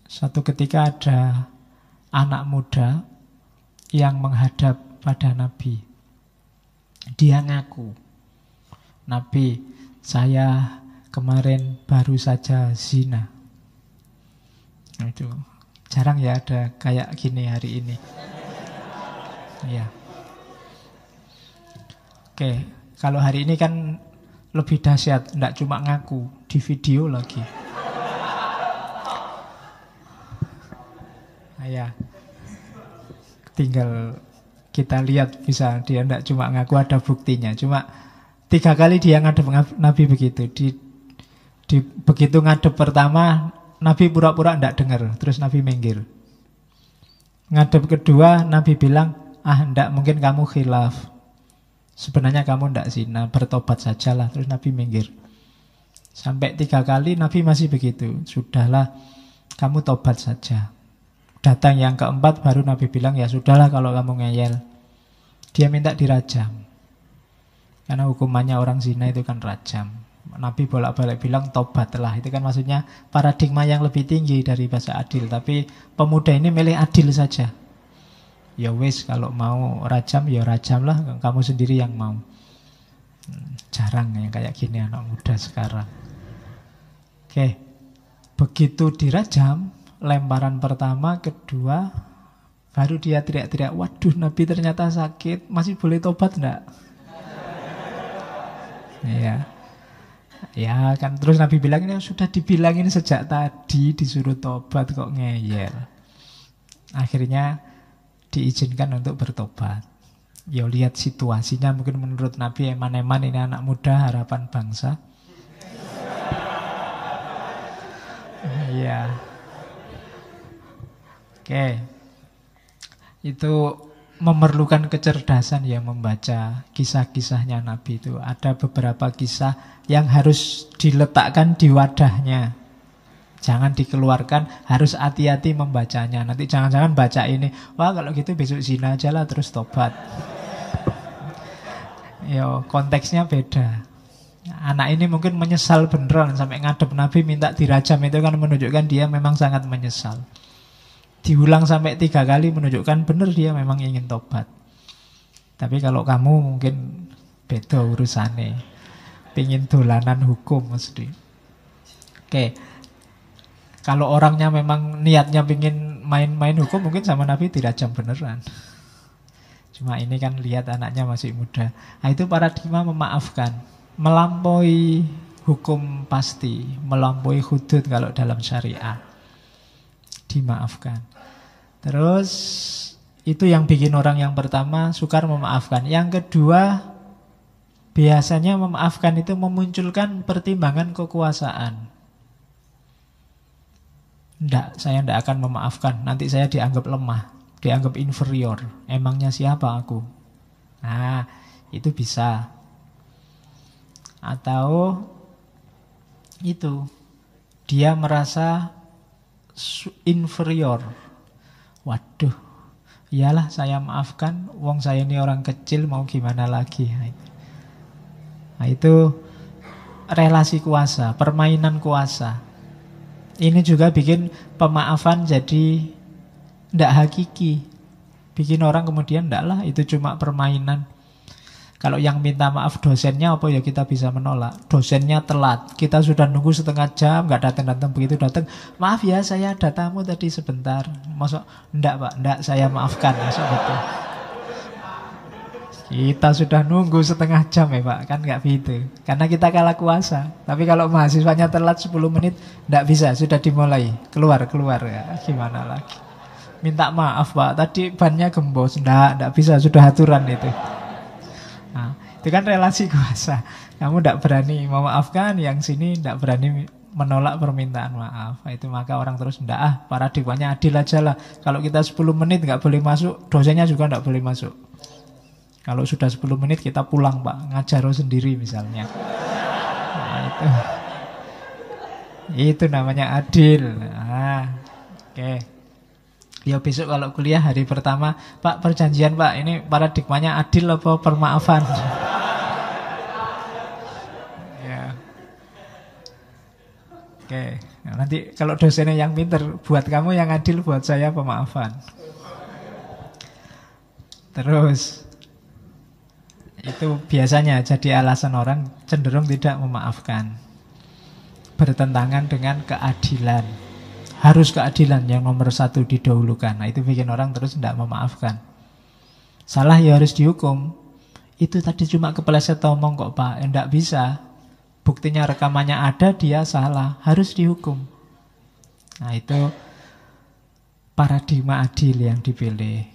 Suatu ketika ada anak muda yang menghadap pada Nabi. Dia ngaku, Nabi, saya kemarin baru saja zina. Nah, itu jarang ya ada kayak gini hari ini. Ya. Oke, kalau hari ini kan lebih dahsyat, enggak cuma ngaku, di video lagi. Ya. Tinggal kita lihat bisa dia enggak cuma ngaku, ada buktinya. Cuma 3 kali dia ngadep Nabi begitu. Begitu ngadep pertama, Nabi pura-pura enggak dengar, terus Nabi minggir. Ngadep kedua, Nabi bilang, enggak, mungkin kamu khilaf. Sebenarnya kamu enggak zina, bertobat sajalah. Terus Nabi minggir. Sampai 3 kali Nabi masih begitu. Sudahlah, kamu tobat saja. Datang yang keempat baru Nabi bilang, ya sudahlah kalau kamu ngeyel. Dia minta dirajam. Karena hukumannya orang zina itu kan rajam. Nabi bolak-balik bilang tobatlah. Itu kan maksudnya paradigma yang lebih tinggi dari bahasa adil. Tapi pemuda ini milih adil saja. Ya wis, kalau mau rajam ya rajamlah, kamu sendiri yang mau. Jarang yang kayak gini anak muda sekarang. Oke. Begitu dirajam, lemparan pertama, kedua, baru dia teriak-teriak, waduh Nabi ternyata sakit, masih boleh tobat enggak? Ya. Ya kan, terus Nabi bilang, ini sudah dibilangin sejak tadi, disuruh tobat kok ngeyel. Akhirnya diizinkan untuk bertobat. Ya lihat situasinya, mungkin menurut Nabi eman-eman ini anak muda harapan bangsa. Iya. Oke. Itu memerlukan kecerdasan ya membaca kisah-kisahnya Nabi itu. Ada beberapa kisah yang harus diletakkan di wadahnya. Jangan dikeluarkan, harus hati-hati membacanya. Nanti jangan-jangan baca ini, wah kalau gitu besok zina aja lah terus tobat. Yo, konteksnya beda. Anak ini mungkin menyesal beneran sampai ngadep Nabi minta dirajam, itu kan menunjukkan dia memang sangat menyesal. Diulang sampai 3 kali menunjukkan benar dia memang ingin tobat. Tapi kalau kamu mungkin beda urusannya. Pingin dolanan hukum mesti. Oke. Kalau orangnya memang niatnya pingin main-main hukum, mungkin sama Nabi dirajam beneran. Cuma ini kan lihat anaknya masih muda. Nah itu paradigma memaafkan. Melampaui hukum pasti, melampaui hudud kalau dalam syariah. Dimaafkan. Terus itu yang bikin orang yang pertama sukar memaafkan. Yang kedua, biasanya memaafkan itu memunculkan pertimbangan kekuasaan. Saya tidak akan memaafkan. Nanti saya dianggap lemah, dianggap inferior. Emangnya siapa aku? Nah, itu bisa. Atau itu, dia merasa inferior. Waduh, iyalah saya maafkan, wong saya ini orang kecil, mau gimana lagi. Nah itu relasi kuasa, permainan kuasa. Ini juga bikin pemaafan jadi tidak hakiki. Bikin orang kemudian tidak lah, itu cuma permainan. Kalau yang minta maaf dosennya, apa ya kita bisa menolak. Dosennya telat, kita sudah nunggu setengah jam, nggak datang-datang, begitu datang, maaf ya saya ada tamu tadi sebentar. Masuk, enggak pak, enggak, saya maafkan. Masuk betul. Kita sudah nunggu setengah jam ya pak, kan nggak gitu. Karena kita kalah kuasa. Tapi kalau mahasiswanya telat 10 menit, nggak bisa, sudah dimulai. Keluar ya, gimana lagi. minta maaf Pak, tadi bannya gembos. Nggak bisa, sudah aturan itu. Nah, itu kan relasi kuasa. Kamu tidak berani memaafkan, yang sini tidak berani menolak permintaan maaf. Itu maka orang terus ndak, paradigmanya adil aja lah. Kalau kita 10 menit nggak boleh masuk, dosennya juga nggak boleh masuk. Kalau sudah 10 menit kita pulang Pak, ngajar sendiri misalnya. Nah, itu namanya adil. Nah, oke. Ya besok kalau kuliah hari pertama, Pak perjanjian Pak, ini paradigmanya adil apa permaafan? Ya. Oke. Nah, nanti kalau dosennya yang pinter, buat kamu yang adil, buat saya pemaafan. Terus itu biasanya jadi alasan orang cenderung tidak memaafkan. Bertentangan dengan keadilan. Harus keadilan yang nomor satu didahulukan. Nah, itu bikin orang terus tidak memaafkan. Salah ya harus dihukum. Itu tadi cuma kepeleset omong kok Pak. Tidak bisa. Buktinya rekamannya ada, dia salah. Harus dihukum. Nah, itu paradigma adil yang dipilih.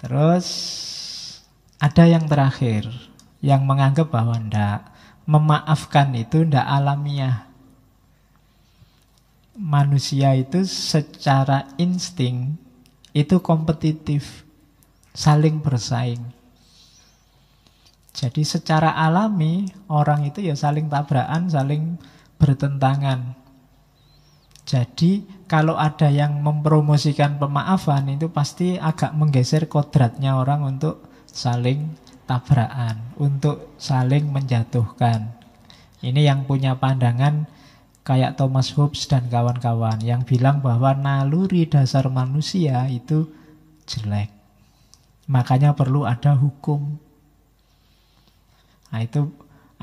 Terus ada yang terakhir, yang menganggap bahwa tidak, memaafkan itu tidak alamiah. Manusia itu secara insting itu kompetitif, saling bersaing. Jadi secara alami orang itu ya saling tabrakan, saling bertentangan. Jadi kalau ada yang mempromosikan pemaafan itu pasti agak menggeser kodratnya orang untuk saling tabrakan, untuk saling menjatuhkan. Ini yang punya pandangan kayak Thomas Hobbes dan kawan-kawan yang bilang bahwa naluri dasar manusia itu jelek. Makanya perlu ada hukum. Nah, itu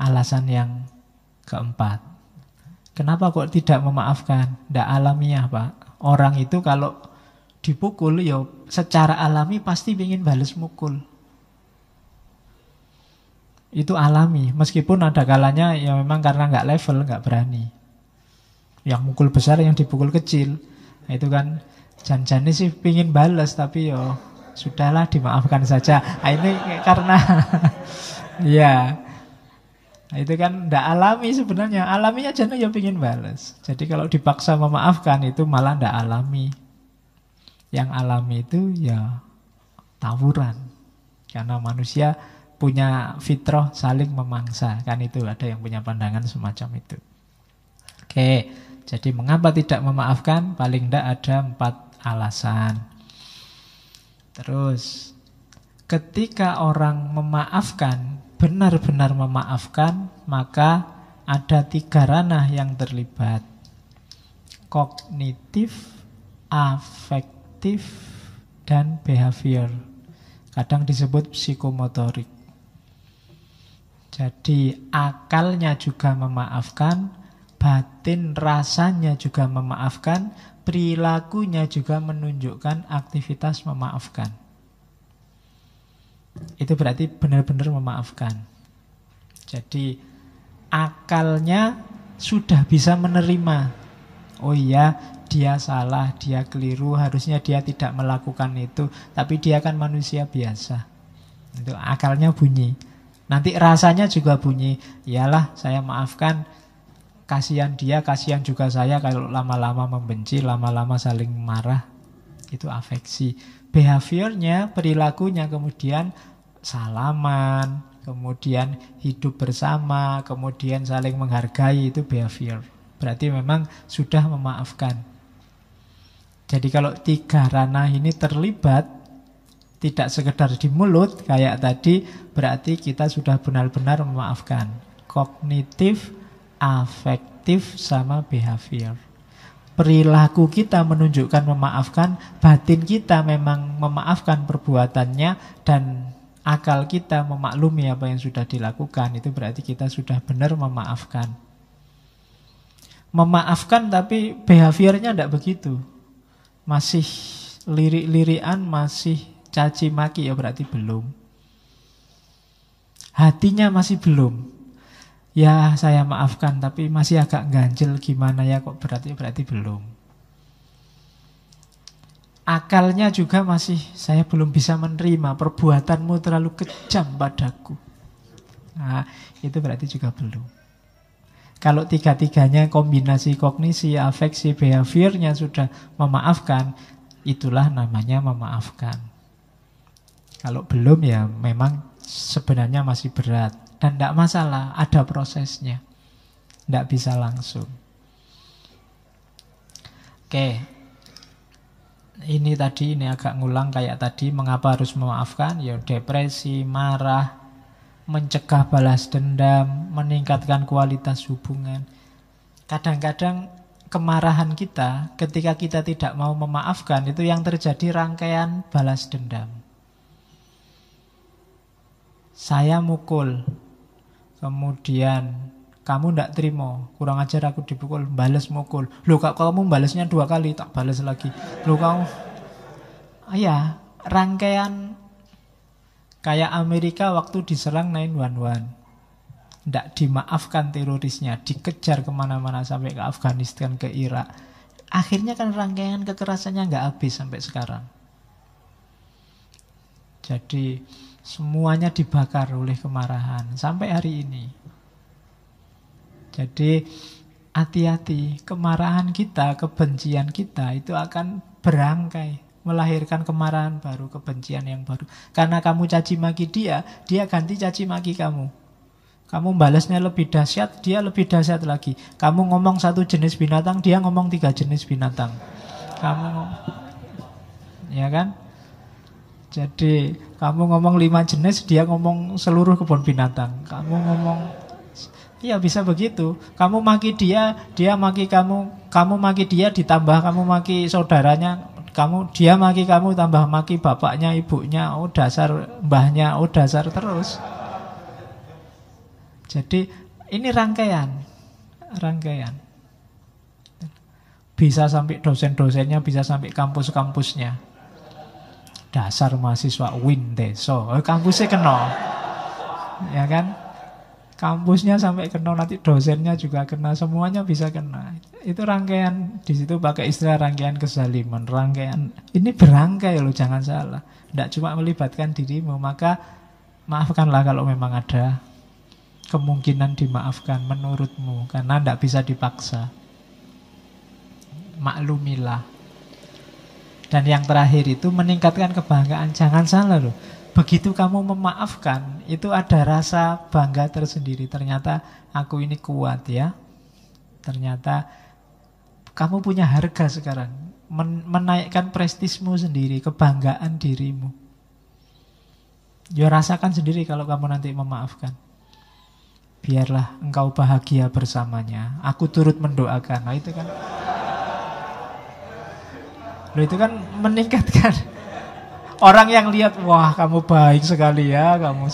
alasan yang keempat. Kenapa kok tidak memaafkan? Tidak alamiah Pak. Orang itu kalau dipukul ya secara alami pasti ingin balas mukul. Itu alami. Meskipun ada kalanya ya memang karena nggak level, nggak berani. Yang mukul besar, yang dipukul kecil. Nah, itu kan jan-jannya sih pingin balas, tapi yo sudahlah dimaafkan saja. Nah, ini karena ya, nah, itu kan tidak alami sebenarnya. Alaminya jane ya pingin balas. Jadi kalau dipaksa memaafkan itu malah tidak alami. Yang alami itu ya tawuran. Karena manusia punya fitrah saling memangsa. Kan itu ada yang punya pandangan semacam itu. Oke. Jadi mengapa tidak memaafkan? Paling tidak ada 4 alasan. Terus ketika orang memaafkan, benar-benar memaafkan, maka ada 3 ranah yang terlibat. Kognitif, afektif, dan behavior. Kadang disebut psikomotorik. Jadi akalnya juga memaafkan, batin rasanya juga memaafkan, perilakunya juga menunjukkan aktivitas memaafkan. Itu berarti benar-benar memaafkan. Jadi akalnya sudah bisa menerima. Oh iya, dia salah, dia keliru, harusnya dia tidak melakukan itu. Tapi dia kan manusia biasa. Itu akalnya bunyi. Nanti rasanya juga bunyi. Iyalah, saya maafkan. Kasihan dia, kasihan juga saya kalau lama-lama membenci, lama-lama saling marah. Itu afeksi. Behaviornya, perilakunya kemudian salaman, kemudian hidup bersama, kemudian saling menghargai, itu behavior. Berarti memang sudah memaafkan. Jadi kalau 3 ranah ini terlibat, tidak sekedar di mulut kayak tadi, berarti kita sudah benar-benar memaafkan. Kognitif, afektif, sama behavior. Perilaku kita menunjukkan memaafkan, batin kita memang memaafkan perbuatannya, dan akal kita memaklumi apa yang sudah dilakukan. Itu berarti kita sudah benar memaafkan. Memaafkan tapi behaviornya tidak begitu. Masih lirik-lirikan, masih caci maki, ya berarti belum. Hatinya masih belum. Ya saya maafkan tapi masih agak ganjel gimana ya kok, berarti belum. Akalnya juga masih, saya belum bisa menerima, perbuatanmu terlalu kejam padaku. Nah, itu berarti juga belum. Kalau tiga-tiganya kombinasi kognisi, afeksi, behaviornya sudah memaafkan, itulah namanya memaafkan. Kalau belum ya memang sebenarnya masih berat. Dan tidak masalah, ada prosesnya. Tidak bisa langsung. Oke. Ini agak ngulang kayak tadi. Mengapa harus memaafkan? Ya depresi, marah, mencegah balas dendam, meningkatkan kualitas hubungan. Kadang-kadang kemarahan kita ketika kita tidak mau memaafkan, itu yang terjadi rangkaian balas dendam. Saya mukul, kemudian kamu tidak terima, kurang ajar aku dipukul, balas mukul. Loh kak, kamu balasnya 2 kali, tak balas lagi. Loh kamu, ya rangkaian kayak Amerika waktu diserang 9/11. Tidak dimaafkan terorisnya, dikejar kemana-mana sampai ke Afghanistan, ke Irak. Akhirnya kan rangkaian kekerasannya nggak habis sampai sekarang. Jadi semuanya dibakar oleh kemarahan sampai hari ini. Jadi hati-hati, kemarahan kita, kebencian kita itu akan berangkai, melahirkan kemarahan baru, kebencian yang baru. Karena kamu caci maki dia ganti caci maki kamu. Kamu balasnya lebih dahsyat, dia lebih dahsyat lagi. Kamu ngomong 1 jenis binatang, dia ngomong 3 jenis binatang. Ya kan? Jadi kamu ngomong 5 jenis, dia ngomong seluruh kebun binatang. Kamu ngomong, iya bisa begitu. Kamu maki dia maki kamu. Kamu maki dia ditambah kamu maki saudaranya. Dia maki kamu tambah maki bapaknya, ibunya. Oh dasar mbahnya, oh dasar terus. Jadi ini rangkaian. Bisa sampai dosen-dosennya, bisa sampai kampus-kampusnya. Dasar mahasiswa Windeso, kampusnya kena. Ya kan? Kampusnya sampai kena, nanti dosennya juga kena, semuanya bisa kena. Itu rangkaian, di situ pakai istilah rangkaian kezaliman, rangkaian. Ini berangkai loh, jangan salah. Tidak cuma melibatkan dirimu, maka maafkanlah kalau memang ada kemungkinan dimaafkan menurutmu, karena tidak bisa dipaksa. Maklumilah. Dan yang terakhir itu meningkatkan kebanggaan. Jangan salah loh. Begitu kamu memaafkan, itu ada rasa bangga tersendiri. Ternyata aku ini kuat ya. Ternyata kamu punya harga sekarang. Menaikkan prestismu sendiri, kebanggaan dirimu. Ya rasakan sendiri kalau kamu nanti memaafkan. Biarlah engkau bahagia bersamanya. Aku turut mendoakan. Nah itu kan, loh itu kan meningkatkan. Orang yang lihat, wah kamu baik sekali ya, kamu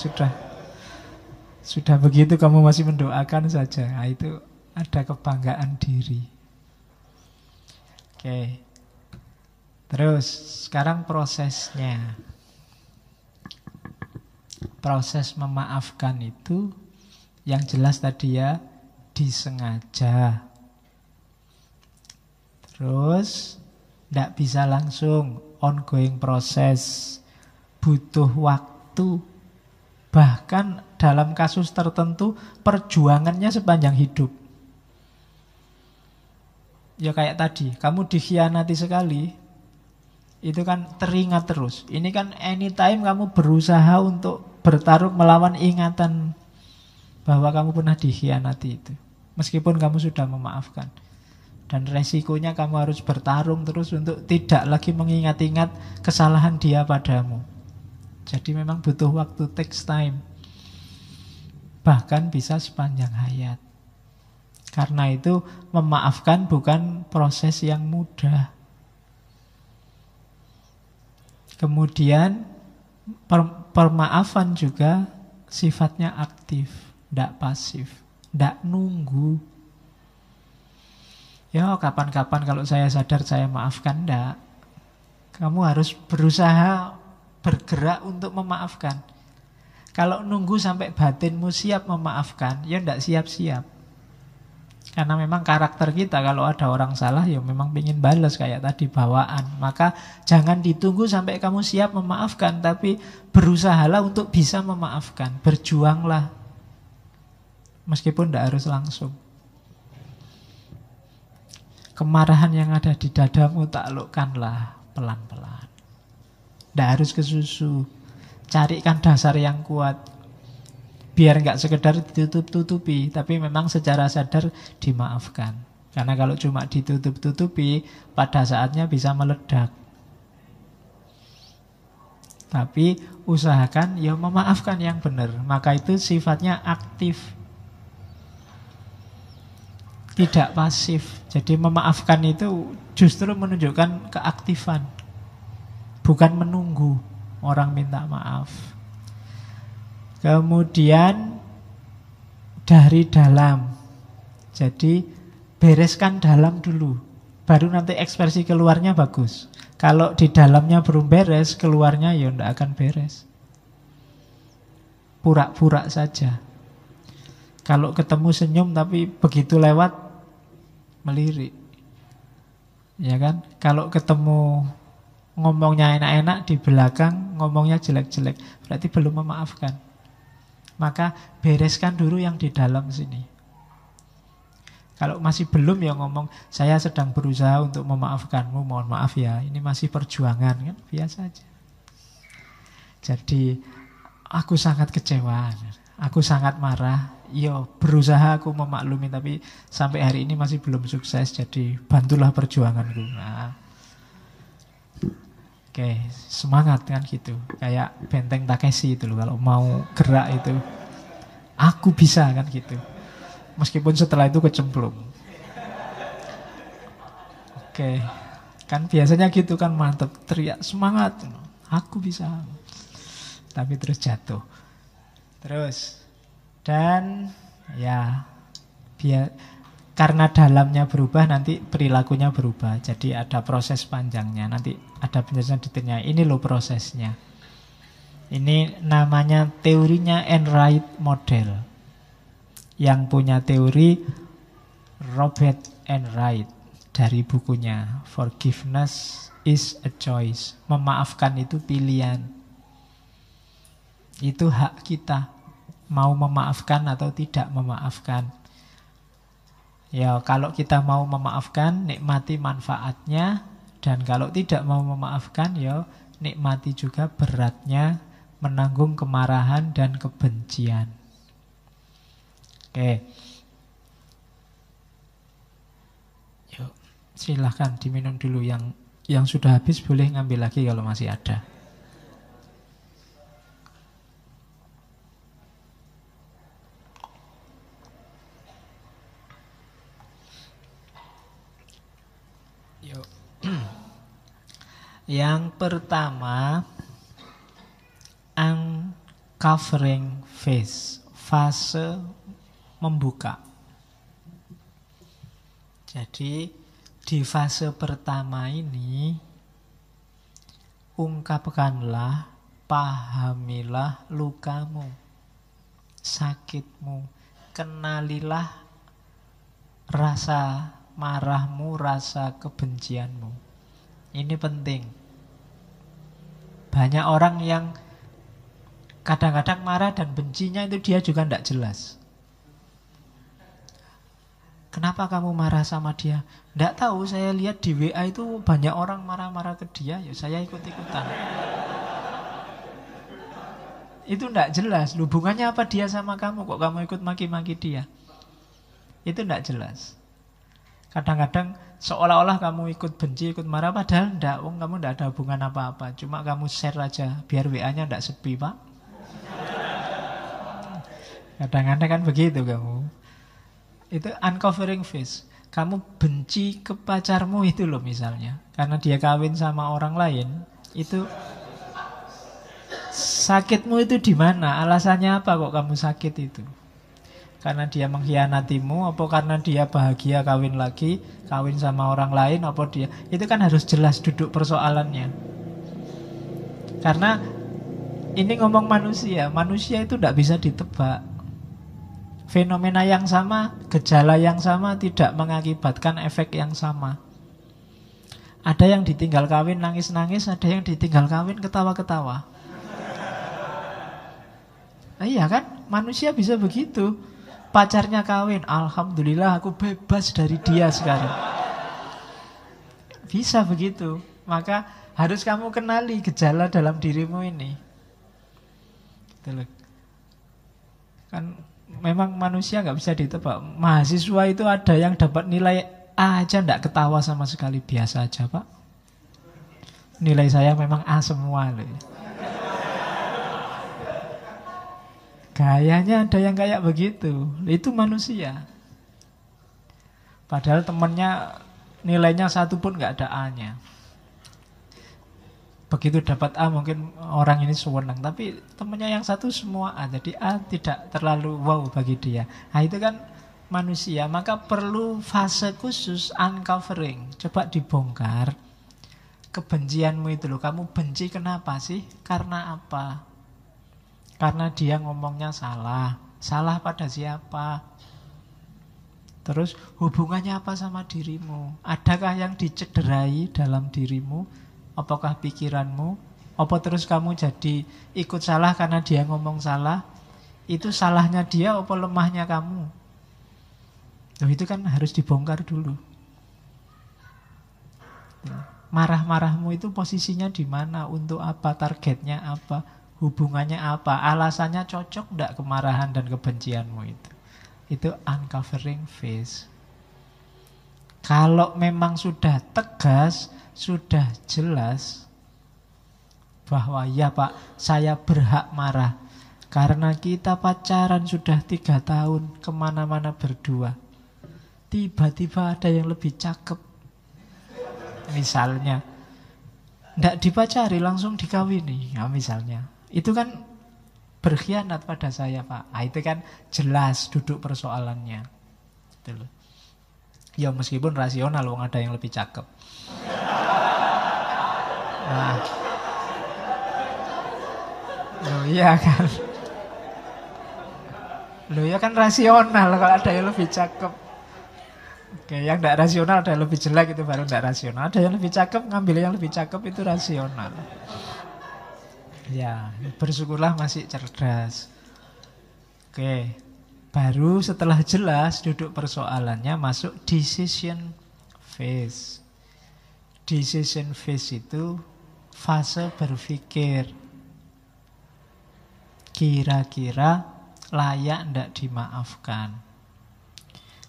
sudah begitu, kamu masih mendoakan saja. Nah, itu ada kebanggaan diri. Oke. Terus sekarang prosesnya. Proses memaafkan itu yang jelas tadi ya, disengaja. Terus tidak bisa langsung, ongoing proses, butuh waktu. Bahkan dalam kasus tertentu perjuangannya sepanjang hidup. Ya kayak tadi, kamu dikhianati sekali, itu kan teringat terus. Ini kan anytime kamu berusaha untuk bertarung melawan ingatan bahwa kamu pernah dikhianati itu, meskipun kamu sudah memaafkan. Dan resikonya kamu harus bertarung terus untuk tidak lagi mengingat-ingat kesalahan dia padamu. Jadi memang butuh waktu, takes time. Bahkan bisa sepanjang hayat. Karena itu memaafkan bukan proses yang mudah. Kemudian permaafan juga sifatnya aktif, tidak pasif, tidak nunggu. Ya kapan-kapan kalau saya sadar saya maafkan, enggak. Kamu harus berusaha bergerak untuk memaafkan. Kalau nunggu sampai batinmu siap memaafkan, ya enggak siap-siap. Karena memang karakter kita kalau ada orang salah ya memang pengen balas kayak tadi bawaan. Maka jangan ditunggu sampai kamu siap memaafkan, tapi berusahalah untuk bisa memaafkan. Berjuanglah. Meskipun tidak harus langsung. Kemarahan yang ada di dadamu taklukkanlah pelan-pelan. Tidak harus ke susu. Carikan dasar yang kuat. Biar nggak sekedar ditutup-tutupi, tapi memang secara sadar dimaafkan. Karena kalau cuma ditutup-tutupi, pada saatnya bisa meledak. Tapi usahakan ya memaafkan yang benar. Maka itu sifatnya aktif, tidak pasif. Jadi memaafkan itu justru menunjukkan keaktifan, bukan menunggu orang minta maaf. Kemudian dari dalam. Jadi bereskan dalam dulu, baru nanti ekspresi keluarnya bagus. Kalau di dalamnya belum beres, keluarnya ya tidak akan beres. Pura-pura saja. Kalau ketemu senyum tapi begitu lewat melirik. Ya kan? Kalau ketemu ngomongnya enak-enak, di belakang ngomongnya jelek-jelek, berarti belum memaafkan. Maka bereskan dulu yang di dalam sini. Kalau masih belum ya ngomong, saya sedang berusaha untuk memaafkanmu, mohon maaf ya, ini masih perjuangan, kan biasa aja. Jadi aku sangat kecewa, aku sangat marah, yo berusaha aku memaklumi, tapi sampai hari ini masih belum sukses, jadi bantulah perjuanganku. Nah, oke, semangat kan gitu. Kayak benteng Takeshi itu loh, kalau mau gerak itu aku bisa kan gitu. Meskipun setelah itu kecemplung. Oke, kan biasanya gitu kan, mantep, teriak semangat, aku bisa. Tapi terus jatuh. Terus dan ya karena dalamnya berubah, nanti perilakunya berubah. Jadi ada proses panjangnya. Nanti ada penjelasan detailnya. Ini loh prosesnya. Ini namanya teorinya Enright Model. Yang punya teori Robert Enright dari bukunya Forgiveness is a Choice. Memaafkan itu pilihan. Itu hak kita. Mau memaafkan atau tidak memaafkan. Ya, kalau kita mau memaafkan, nikmati manfaatnya. Dan kalau tidak mau memaafkan, ya nikmati juga beratnya menanggung kemarahan dan kebencian. Oke. Yuk, silahkan diminum dulu. Yang sudah habis boleh ngambil lagi kalau masih ada. Yang pertama, uncovering phase, fase membuka. Jadi di fase pertama ini, ungkapkanlah, pahamilah lukamu, sakitmu, kenalilah rasa marahmu, rasa kebencianmu. Ini penting. Banyak orang yang kadang-kadang marah dan bencinya itu dia juga tidak jelas. Kenapa kamu marah sama dia? Tidak tahu, saya lihat di WA itu banyak orang marah-marah ke dia, ya saya ikut-ikutan. Itu tidak jelas. Hubungannya apa dia sama kamu? Kok kamu ikut maki-maki dia? Itu tidak jelas. Kadang-kadang seolah-olah kamu ikut benci, ikut marah, padahal enggak, kamu enggak ada hubungan apa-apa. Cuma kamu share aja, biar WA-nya enggak sepi, Pak. Kadang-kadang kan begitu kamu. Itu uncovering phase. Kamu benci ke pacarmu itu loh misalnya, karena dia kawin sama orang lain. Itu sakitmu itu di mana? Alasannya apa kok kamu sakit itu? Karena dia mengkhianatimu, apa karena dia bahagia kawin lagi, kawin sama orang lain, apa dia? Itu kan harus jelas duduk persoalannya. Karena ini ngomong manusia, manusia itu tidak bisa ditebak. Fenomena yang sama, gejala yang sama tidak mengakibatkan efek yang sama. Ada yang ditinggal kawin nangis-nangis, ada yang ditinggal kawin ketawa-ketawa. Iya kan? Manusia bisa begitu. Pacarnya kawin, alhamdulillah aku bebas dari dia sekarang. Bisa begitu. Maka harus kamu kenali gejala dalam dirimu ini. Kan memang manusia nggak bisa ditebak. Mahasiswa itu ada yang dapat nilai A aja nggak ketawa sama sekali, biasa aja Pak. Nilai saya memang A semua loh. Gayanya ada yang kayak begitu. Itu manusia. Padahal temennya nilainya 1 pun nggak ada A-nya. Begitu dapat A mungkin orang ini senang, tapi temennya yang 1 semua A. Jadi A tidak terlalu wow bagi dia. Nah itu kan manusia. Maka perlu fase khusus uncovering. Coba dibongkar kebencianmu itu loh. Kamu benci kenapa sih? Karena apa? Karena dia ngomongnya salah. Salah pada siapa? Terus hubungannya apa sama dirimu? Adakah yang dicederai dalam dirimu? Apakah pikiranmu? Apa terus kamu jadi ikut salah karena dia ngomong salah? Itu salahnya dia apa lemahnya kamu? Loh, itu kan harus dibongkar dulu. Marah-marahmu itu posisinya di mana? Untuk apa? Targetnya apa? Hubungannya apa? Alasannya cocok enggak kemarahan dan kebencianmu itu? Itu uncovering phase. Kalau memang sudah tegas, sudah jelas bahwa ya Pak, saya berhak marah karena kita pacaran sudah 3 tahun, kemana-mana berdua. Tiba-tiba ada yang lebih cakep, misalnya, nggak dipacari langsung dikawini, ya misalnya, itu kan berkhianat pada saya Pak. Nah, itu kan jelas duduk persoalannya. Gitu loh. Ya meskipun rasional, wong ada yang lebih cakep. Nah, loh iya kan, loh ya kan rasional kalau ada yang lebih cakep. Oke, yang tidak rasional ada yang lebih jelek itu baru tidak rasional. Ada yang lebih cakep, ngambil yang lebih cakep itu rasional. Ya, bersyukurlah masih cerdas. Oke, baru setelah jelas duduk persoalannya masuk decision phase. Decision phase itu fase berpikir. Kira-kira layak ndak dimaafkan?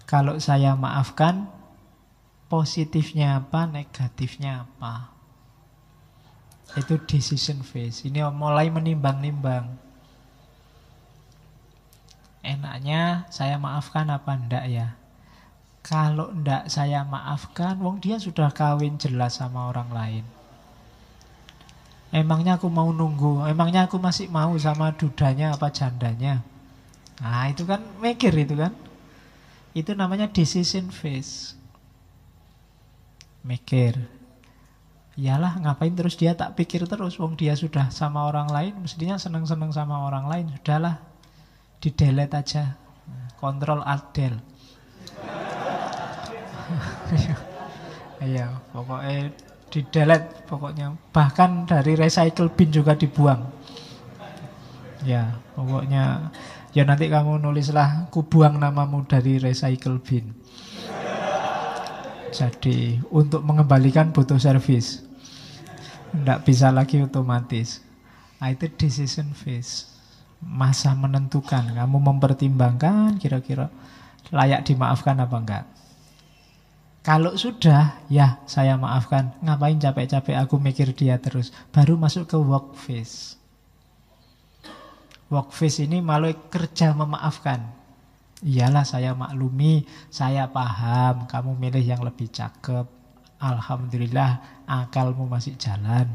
Kalau saya maafkan, positifnya apa, negatifnya apa? Itu decision phase. Ini mulai menimbang-nimbang. Enaknya saya maafkan apa enggak ya? Kalau enggak saya maafkan, wong dia sudah kawin jelas sama orang lain. Emangnya aku mau nunggu? Emangnya aku masih mau sama dudanya apa jandanya? Nah itu kan mikir itu kan. Itu namanya decision phase. Mikir. Iyalah ngapain terus dia tak pikir terus. Wong dia sudah sama orang lain, mestinya seneng-seneng sama orang lain. Sudahlah, di-delete aja. Control Alt Del. Iya, pokoknya di-delete pokoknya. Bahkan dari recycle bin juga dibuang. Ya, pokoknya ya nanti kamu nulislah, ku buang namamu dari recycle bin. Jadi untuk mengembalikan butuh servis. Tidak bisa lagi otomatis. Nah, itu decision phase. Masa menentukan. Kamu mempertimbangkan kira-kira layak dimaafkan apa enggak. Kalau sudah, ya saya maafkan. Ngapain capek-capek aku mikir dia terus. Baru masuk ke work phase. Work phase ini malah kerja memaafkan. Iyalah saya maklumi, saya paham, kamu milih yang lebih cakep. Alhamdulillah akalmu masih jalan.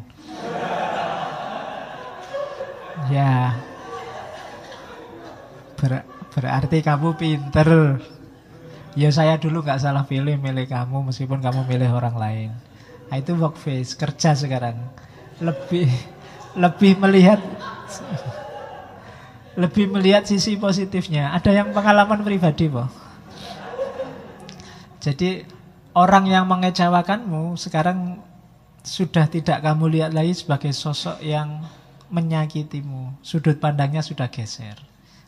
Ya, berarti kamu pinter. Ya saya dulu gak salah milih kamu meskipun kamu milih orang lain. Nah, itu work phase, kerja sekarang. Lebih melihat Lebih melihat sisi positifnya. Ada yang pengalaman pribadi, Pak? Jadi orang yang mengecewakanmu sekarang sudah tidak kamu lihat lagi sebagai sosok yang menyakitimu. Sudut pandangnya sudah geser.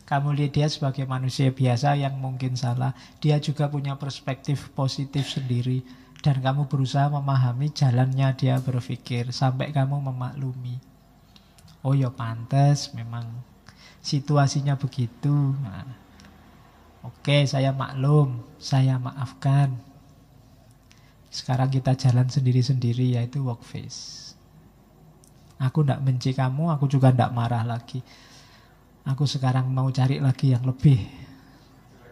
Kamu lihat dia sebagai manusia biasa yang mungkin salah. Dia juga punya perspektif positif sendiri. Dan kamu berusaha memahami jalannya dia berpikir. Sampai kamu memaklumi. Oh ya pantas, memang situasinya begitu. Nah, oke, saya maklum, saya maafkan. Sekarang kita jalan sendiri-sendiri, yaitu work face. Aku tidak benci kamu, aku juga tidak marah lagi. Aku sekarang mau cari lagi yang lebih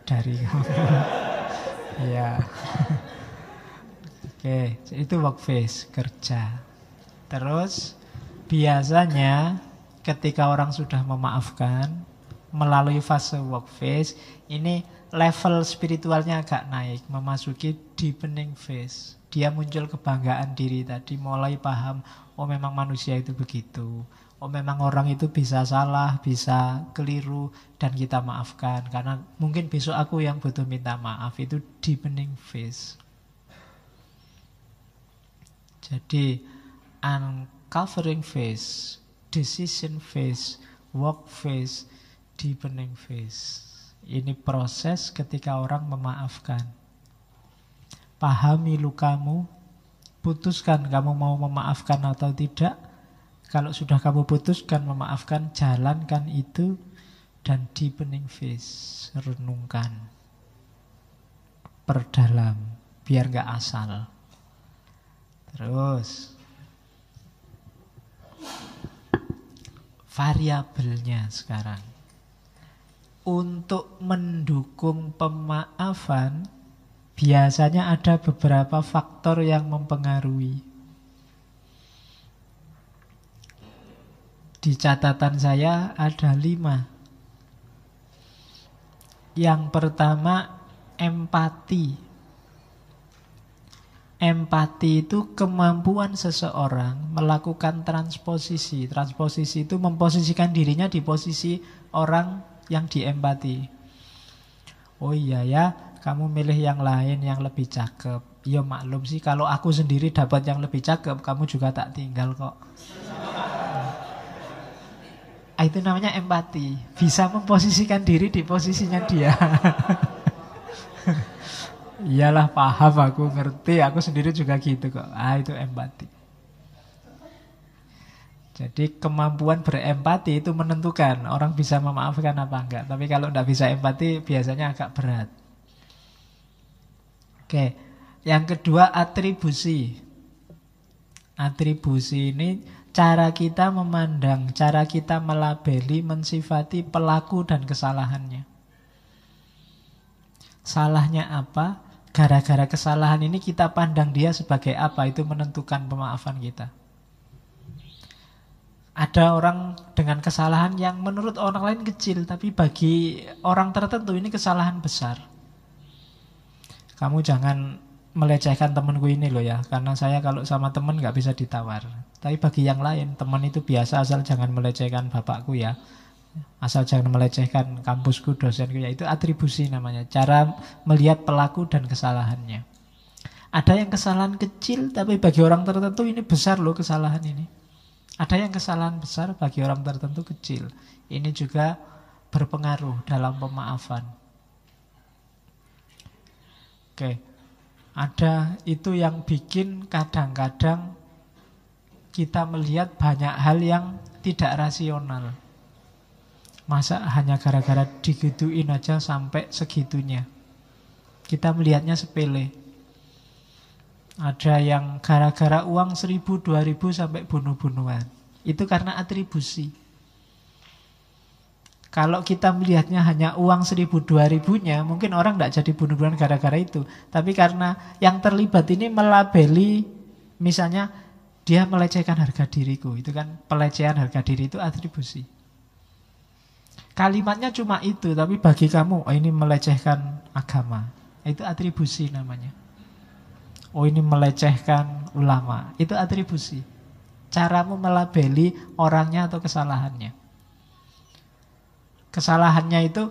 dari kamu. Ya. Oke, itu work face, kerja. Terus biasanya ketika orang sudah memaafkan melalui fase work face, ini level spiritualnya agak naik, memasuki deepening phase. Dia muncul kebanggaan diri tadi, mulai paham, oh memang manusia itu begitu. Oh memang orang itu bisa salah, bisa keliru, dan kita maafkan. Karena mungkin besok aku yang butuh minta maaf. Itu deepening phase. Jadi uncovering phase, decision phase, work phase, deepening phase. Ini proses ketika orang memaafkan. Pahami lukamu, putuskan kamu mau memaafkan atau tidak. Kalau sudah kamu putuskan memaafkan, jalankan itu. Dan deepening phase, renungkan, perdalam, biar gak asal. Terus variabelnya sekarang. Untuk mendukung pemaafan, biasanya ada beberapa faktor yang mempengaruhi. Di catatan saya ada 5. Yang pertama, empati. Empati itu kemampuan seseorang melakukan transposisi. Transposisi itu memposisikan dirinya di posisi orang yang diempati. Oh iya ya, kamu milih yang lain yang lebih cakep. Ya maklum sih, kalau aku sendiri dapat yang lebih cakep, kamu juga tak tinggal kok. Itu namanya empati. Bisa memposisikan diri di posisinya dia. Iyalah, paham, aku ngerti, aku sendiri juga gitu kok. Itu empati. Jadi kemampuan berempati itu menentukan orang bisa memaafkan apa enggak. Tapi kalau tidak bisa empati biasanya agak berat. Oke, yang kedua atribusi. Atribusi ini cara kita memandang, cara kita melabeli, mensifati pelaku dan kesalahannya. Salahnya apa? Gara-gara kesalahan ini kita pandang dia sebagai apa, itu menentukan pemaafan kita. Ada orang dengan kesalahan yang menurut orang lain kecil, tapi bagi orang tertentu ini kesalahan besar. Kamu jangan melecehkan temanku ini loh ya, karena saya kalau sama teman gak bisa ditawar. Tapi bagi yang lain, teman itu biasa, asal jangan melecehkan bapakku ya, asal jangan melecehkan kampusku, dosenku ya. Itu atribusi namanya, cara melihat pelaku dan kesalahannya. Ada yang kesalahan kecil, tapi bagi orang tertentu ini besar loh kesalahan ini. Ada yang kesalahan besar, bagi orang tertentu kecil. Ini juga berpengaruh dalam pemaafan. Oke. Ada itu yang bikin kadang-kadang kita melihat banyak hal yang tidak rasional. Masa hanya gara-gara digituin aja sampai segitunya. Kita melihatnya sepele. Ada yang gara-gara uang 1.000, 2.000 sampai bunuh-bunuhan. Itu karena atribusi. Kalau kita melihatnya hanya uang 1.000, 2.000-nya, mungkin orang tidak jadi bunuh-bunuhan gara-gara itu. Tapi karena yang terlibat ini melabeli, misalnya dia melecehkan harga diriku. Itu kan pelecehan harga diri, itu atribusi. Kalimatnya cuma itu, tapi bagi kamu, oh ini melecehkan agama. Itu atribusi namanya. Oh ini melecehkan ulama. Itu atribusi. Caramu melabeli orangnya atau kesalahannya. Kesalahannya itu,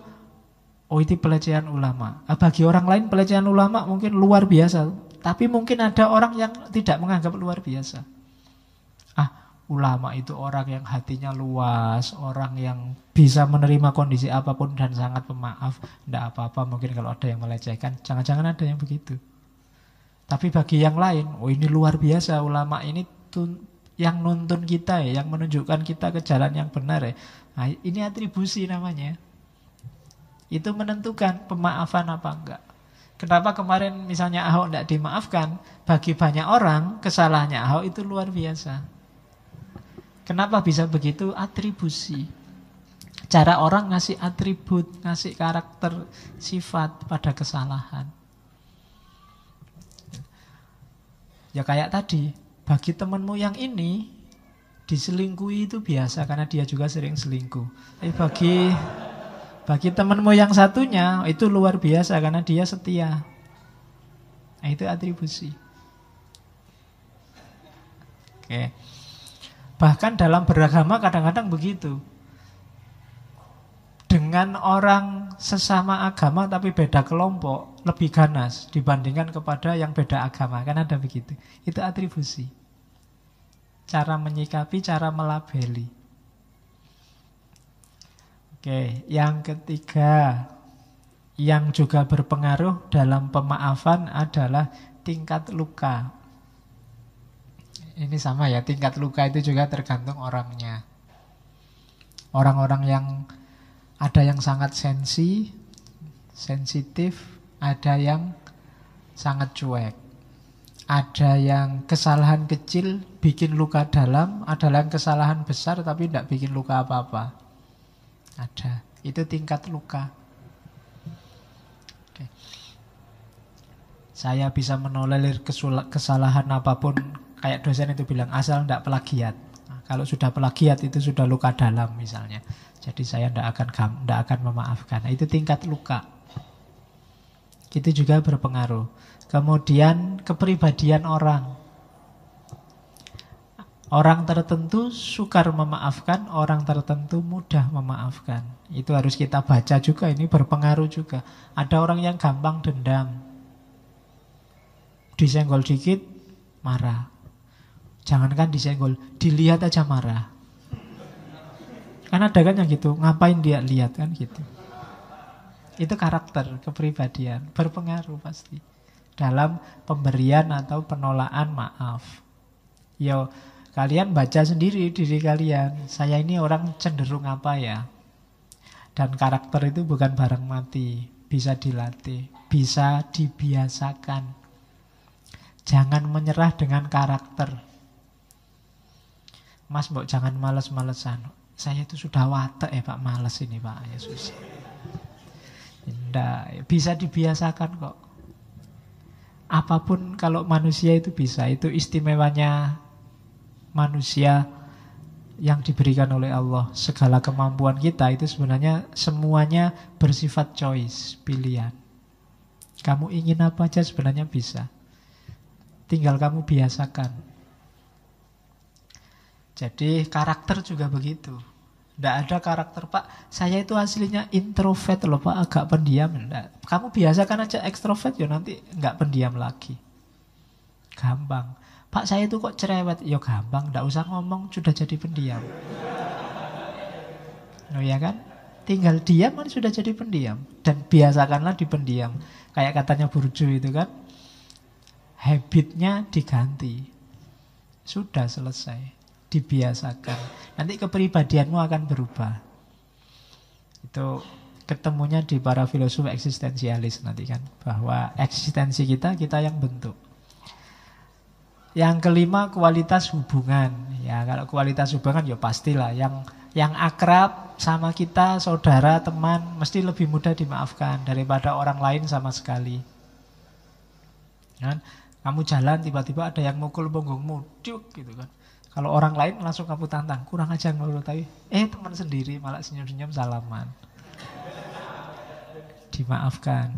oh itu pelecehan ulama. Bagi orang lain pelecehan ulama mungkin luar biasa. Tapi mungkin ada orang yang tidak menganggap luar biasa. Ulama itu orang yang hatinya luas, orang yang bisa menerima kondisi apapun dan sangat pemaaf. Tidak apa-apa mungkin kalau ada yang melecehkan. Jangan-jangan ada yang begitu. Tapi bagi yang lain, oh ini luar biasa. Ulama ini yang nuntun kita ya, yang menunjukkan kita ke jalan yang benar ya. Nah, ini atribusi namanya. Itu menentukan pemaafan apa enggak. Kenapa kemarin misalnya Ahok tidak dimaafkan? Bagi banyak orang kesalahannya Ahok itu luar biasa. Kenapa bisa begitu? Atribusi. Cara orang ngasih atribut, ngasih karakter, sifat pada kesalahan. Ya kayak tadi, bagi temanmu yang ini diselingkuhi itu biasa karena dia juga sering selingkuh. Tapi bagi temanmu yang satunya itu luar biasa karena dia setia. Nah, itu atribusi. Oke. Bahkan dalam beragama kadang-kadang begitu. Dengan orang sesama agama tapi beda kelompok lebih ganas dibandingkan kepada yang beda agama. Kan ada begitu. Itu atribusi. Cara menyikapi, cara melabeli. Oke, yang ketiga yang juga berpengaruh dalam pemaafan adalah tingkat luka. Ini sama ya, tingkat luka itu juga tergantung orangnya. Orang-orang yang ada yang sangat sensitif, ada yang sangat cuek. Ada yang kesalahan kecil bikin luka dalam, ada yang kesalahan besar tapi tidak bikin luka apa-apa. Ada, itu tingkat luka. Oke. Saya bisa menolerir kesalahan apapun. Kayak dosen itu bilang, asal tidak plagiat. Nah, kalau sudah plagiat itu sudah luka dalam misalnya. Jadi saya tidak akan memaafkan. Nah, itu tingkat luka. Itu juga berpengaruh. Kemudian kepribadian orang. Orang tertentu sukar memaafkan, orang tertentu mudah memaafkan. Itu harus kita baca juga, ini berpengaruh juga. Ada orang yang gampang dendam. Disenggol dikit, marah. Jangankan disenggol, dilihat aja marah. Kan ada kan yang gitu, ngapain dia lihat kan gitu. Itu karakter, kepribadian, berpengaruh pasti dalam pemberian atau penolakan maaf. Yo, kalian baca sendiri diri kalian. Saya ini orang cenderung apa ya? Dan karakter itu bukan barang mati, bisa dilatih, bisa dibiasakan. Jangan menyerah dengan karakter. Mas, mbok jangan males-malesan. Saya itu sudah watek ya Pak, males ini Pak, ya susah. Tidak, bisa dibiasakan kok. Apapun kalau manusia itu bisa. Itu istimewanya manusia yang diberikan oleh Allah. Segala kemampuan kita itu sebenarnya semuanya bersifat choice, pilihan. Kamu ingin apa aja sebenarnya bisa. Tinggal kamu biasakan. Jadi karakter juga begitu. Tidak ada karakter, Pak, saya itu aslinya introvert loh Pak, agak pendiam. Nggak. Kamu biasakan aja ekstrovert, ya nanti nggak pendiam lagi. Gampang. Pak, saya itu kok cerewet. Ya gampang, tidak usah ngomong, sudah jadi pendiam. Oh ya kan? Tinggal diam kan sudah jadi pendiam. Dan biasakanlah dipendiam. Kayak katanya Burju itu kan, habitnya diganti. Sudah selesai. Dibiasakan. Nanti kepribadianmu akan berubah. Itu ketemunya di para filosof eksistensialis nanti kan, bahwa eksistensi kita yang bentuk. Yang kelima, kualitas hubungan. Ya kalau kualitas hubungan ya pastilah yang akrab sama kita, saudara, teman, mesti lebih mudah dimaafkan daripada orang lain sama sekali. Kan? Kamu jalan tiba-tiba ada yang mukul punggungmu, diuk gitu kan. Kalau orang lain langsung kamu tantang, kurang aja menurut tapi teman sendiri malah senyum-senyum salaman. Dimaafkan.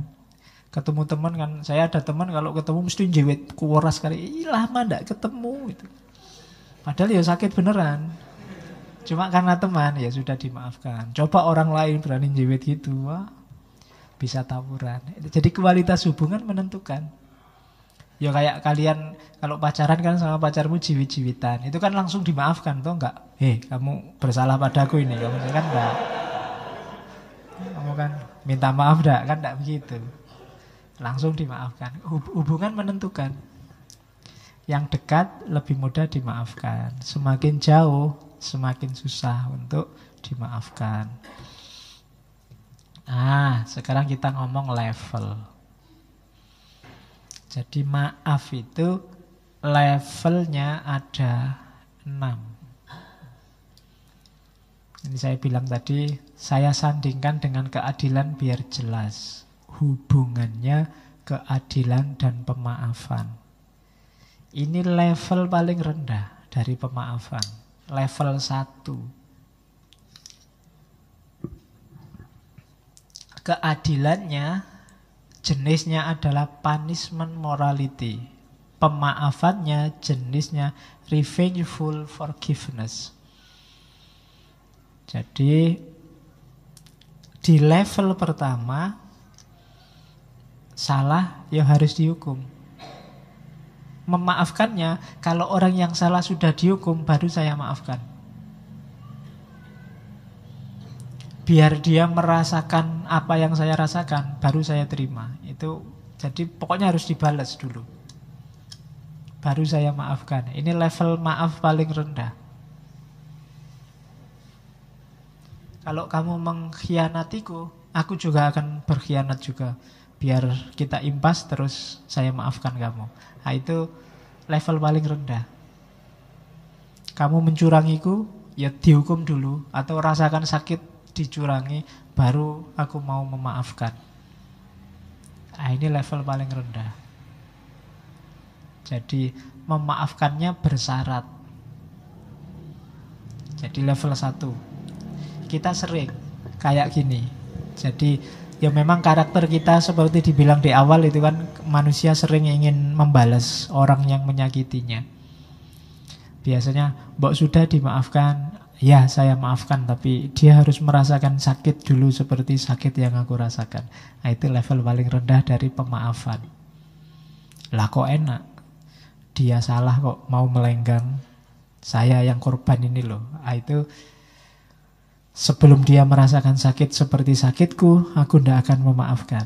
Ketemu teman kan, saya ada teman kalau ketemu mesti jewet kuoras kali, lama ndak ketemu gitu. Padahal ya sakit beneran. Cuma karena teman ya sudah dimaafkan. Coba orang lain berani jiwit gitu, wah, bisa tawuran. Jadi kualitas hubungan menentukan. Ya kayak kalian kalau pacaran kan sama pacarmu jiwit-jiwitan, itu kan langsung dimaafkan toh enggak? Kamu bersalah padaku ini, kamu kan enggak. Kamu kan minta maaf enggak? Kan enggak begitu. Langsung dimaafkan. Hubungan menentukan. Yang dekat lebih mudah dimaafkan. Semakin jauh semakin susah untuk dimaafkan. Sekarang kita ngomong level. Jadi maaf itu levelnya ada 6. Ini saya bilang tadi, saya sandingkan dengan keadilan biar jelas hubungannya keadilan dan pemaafan. Ini level paling rendah dari pemaafan, level 1. Keadilannya jenisnya adalah punishment morality. Pemaafannya jenisnya revengeful forgiveness. Jadi di level pertama salah ya harus dihukum. Memaafkannya, kalau orang yang salah sudah dihukum baru saya maafkan. Biar dia merasakan apa yang saya rasakan, baru saya terima. Itu jadi pokoknya harus dibalas dulu, baru saya maafkan. Ini level maaf paling rendah. Kalau kamu mengkhianatiku, aku juga akan berkhianat juga. Biar kita impas terus saya maafkan kamu. Nah, itu level paling rendah. Kamu mencurangiku, ya dihukum dulu, atau rasakan sakit dicurangi, baru aku mau memaafkan. Nah, ini level paling rendah. Jadi memaafkannya bersyarat. Jadi level 1. Kita sering kayak gini. Jadi ya memang karakter kita seperti dibilang di awal itu kan, manusia sering ingin membalas orang yang menyakitinya. Biasanya, mbok sudah dimaafkan. Ya, saya maafkan, tapi dia harus merasakan sakit dulu seperti sakit yang aku rasakan. Nah, itu level paling rendah dari pemaafan. Lah kok enak? Dia salah kok mau melenggang. Saya yang korban ini loh. Nah, itu sebelum dia merasakan sakit seperti sakitku, aku tidak akan memaafkan.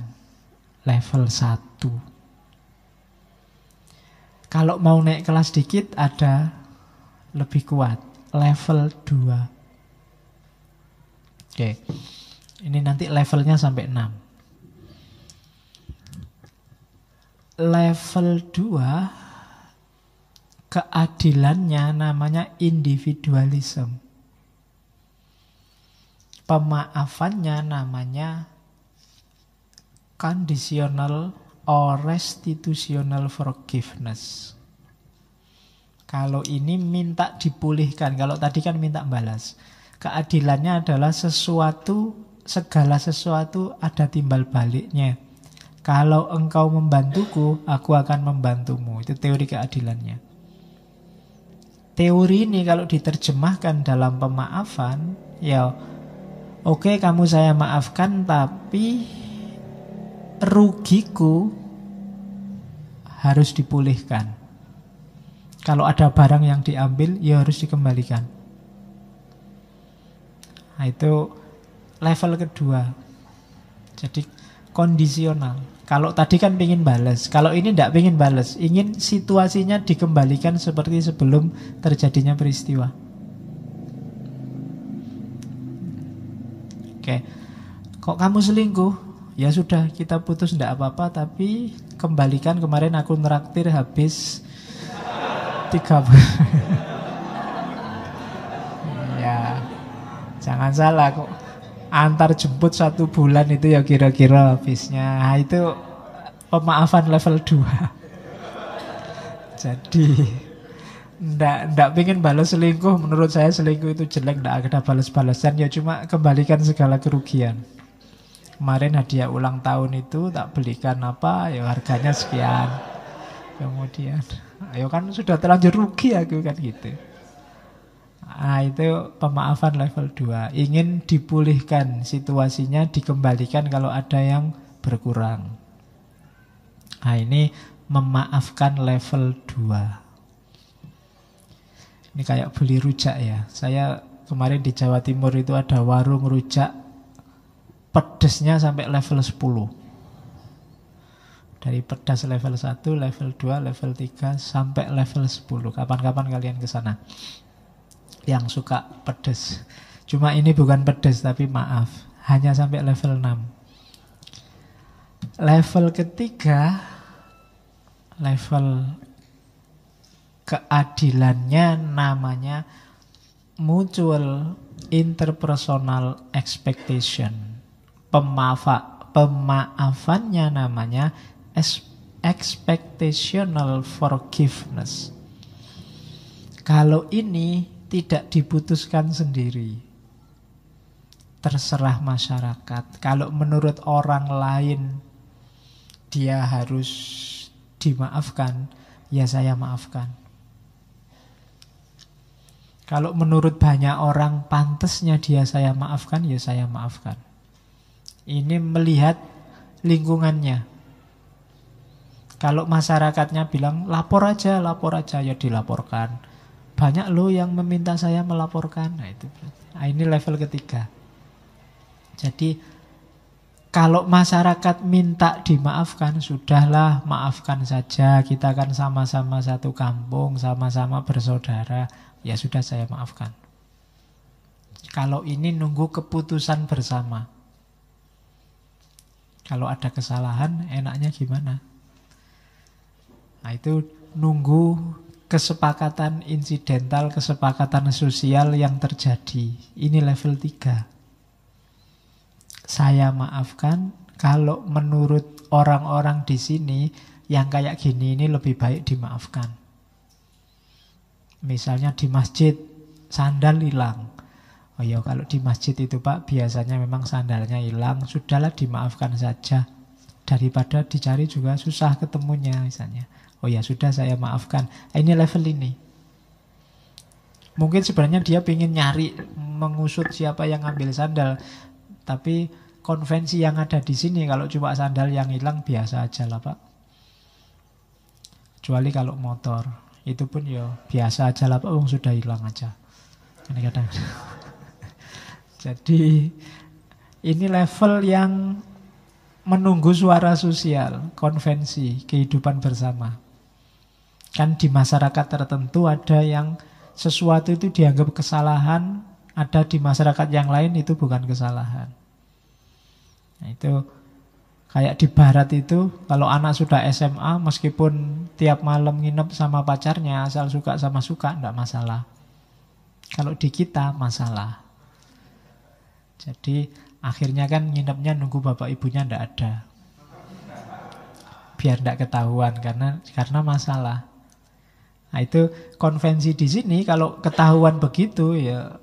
Level 1. Kalau mau naik kelas dikit ada lebih kuat. Level 2. Oke. Ini nanti levelnya sampai 6. Level 2 keadilannya namanya individualism. Pemaafannya namanya conditional or restitutional forgiveness. Kalau ini minta dipulihkan, kalau tadi kan minta balas. Keadilannya adalah sesuatu, segala sesuatu ada timbal baliknya. Kalau engkau membantuku, aku akan membantumu. Itu teori keadilannya. Teori ini kalau diterjemahkan dalam pemaafan, ya oke, kamu saya maafkan, tapi rugiku harus dipulihkan. Kalau ada barang yang diambil, ya harus dikembalikan. Nah, itu level kedua. Jadi kondisional. Kalau tadi kan ingin balas, kalau ini tidak ingin balas, ingin situasinya dikembalikan seperti sebelum terjadinya peristiwa. Oke, kok kamu selingkuh? Ya sudah, kita putus, tidak apa-apa, tapi kembalikan kemarin aku neraktir habis 3 ya, jangan salah kok. Antar jemput 1 bulan itu ya kira-kira habisnya. Nah, itu pemaafan level 2. Jadi ndak pengen balas selingkuh. Menurut saya selingkuh itu jelek, ndak ada balas-balasan. Ya cuma kembalikan segala kerugian. Kemarin hadiah ulang tahun itu tak belikan apa, ya harganya sekian. Kemudian, ayo kan sudah terlanjur rugi aku kan gitu. Nah, itu pemaafan level 2. Ingin dipulihkan situasinya, dikembalikan kalau ada yang berkurang. Nah, ini memaafkan level 2. Ini kayak beli rujak ya. Saya kemarin di Jawa Timur itu ada warung rujak, pedesnya sampai level 10. Dari pedas level 1, level 2, level 3 sampai level 10. Kapan-kapan kalian ke sana yang suka pedas. Cuma ini bukan pedas tapi maaf, hanya sampai level 6. Level ketiga, level keadilannya namanya mutual interpersonal expectation. Pemaafannya namanya expectational forgiveness. Kalau ini tidak diputuskan sendiri, terserah masyarakat. Kalau menurut orang lain dia harus dimaafkan, ya saya maafkan. Kalau menurut banyak orang pantasnya dia saya maafkan, ya saya maafkan. Ini melihat lingkungannya. Kalau masyarakatnya bilang lapor aja, ya dilaporkan. Banyak loh yang meminta saya melaporkan. Nah, ini level ketiga. Jadi kalau masyarakat minta dimaafkan, sudahlah maafkan saja. Kita kan sama-sama satu kampung, sama-sama bersaudara. Ya sudah, saya maafkan. Kalau ini nunggu keputusan bersama. Kalau ada kesalahan, enaknya gimana? Nah, itu nunggu kesepakatan insidental, kesepakatan sosial yang terjadi. Ini level 3. Saya maafkan kalau menurut orang-orang di sini yang kayak gini ini lebih baik dimaafkan. Misalnya di masjid sandal hilang. Oh ya, kalau di masjid itu Pak biasanya memang sandalnya hilang, sudahlah dimaafkan saja. Daripada dicari juga susah ketemunya misalnya. Oh ya sudah, saya maafkan. Ini level ini. Mungkin sebenarnya dia ingin nyari, mengusut siapa yang ngambil sandal. Tapi konvensi yang ada di sini kalau cuma sandal yang hilang biasa aja lah Pak. Kecuali kalau motor, itu pun ya biasa aja lah Pak, sudah hilang aja. Kadang-kadang. Jadi ini level yang menunggu suara sosial, konvensi, kehidupan bersama. Kan di masyarakat tertentu ada yang sesuatu itu dianggap kesalahan, ada di masyarakat yang lain itu bukan kesalahan. Nah, itu kayak di barat itu, kalau anak sudah SMA, meskipun tiap malam nginep sama pacarnya, asal suka sama suka, enggak masalah. Kalau di kita, masalah. Jadi akhirnya kan nginepnya nunggu bapak ibunya enggak ada. Biar enggak ketahuan, karena masalah. Nah, itu konvensi di sini, kalau ketahuan begitu, ya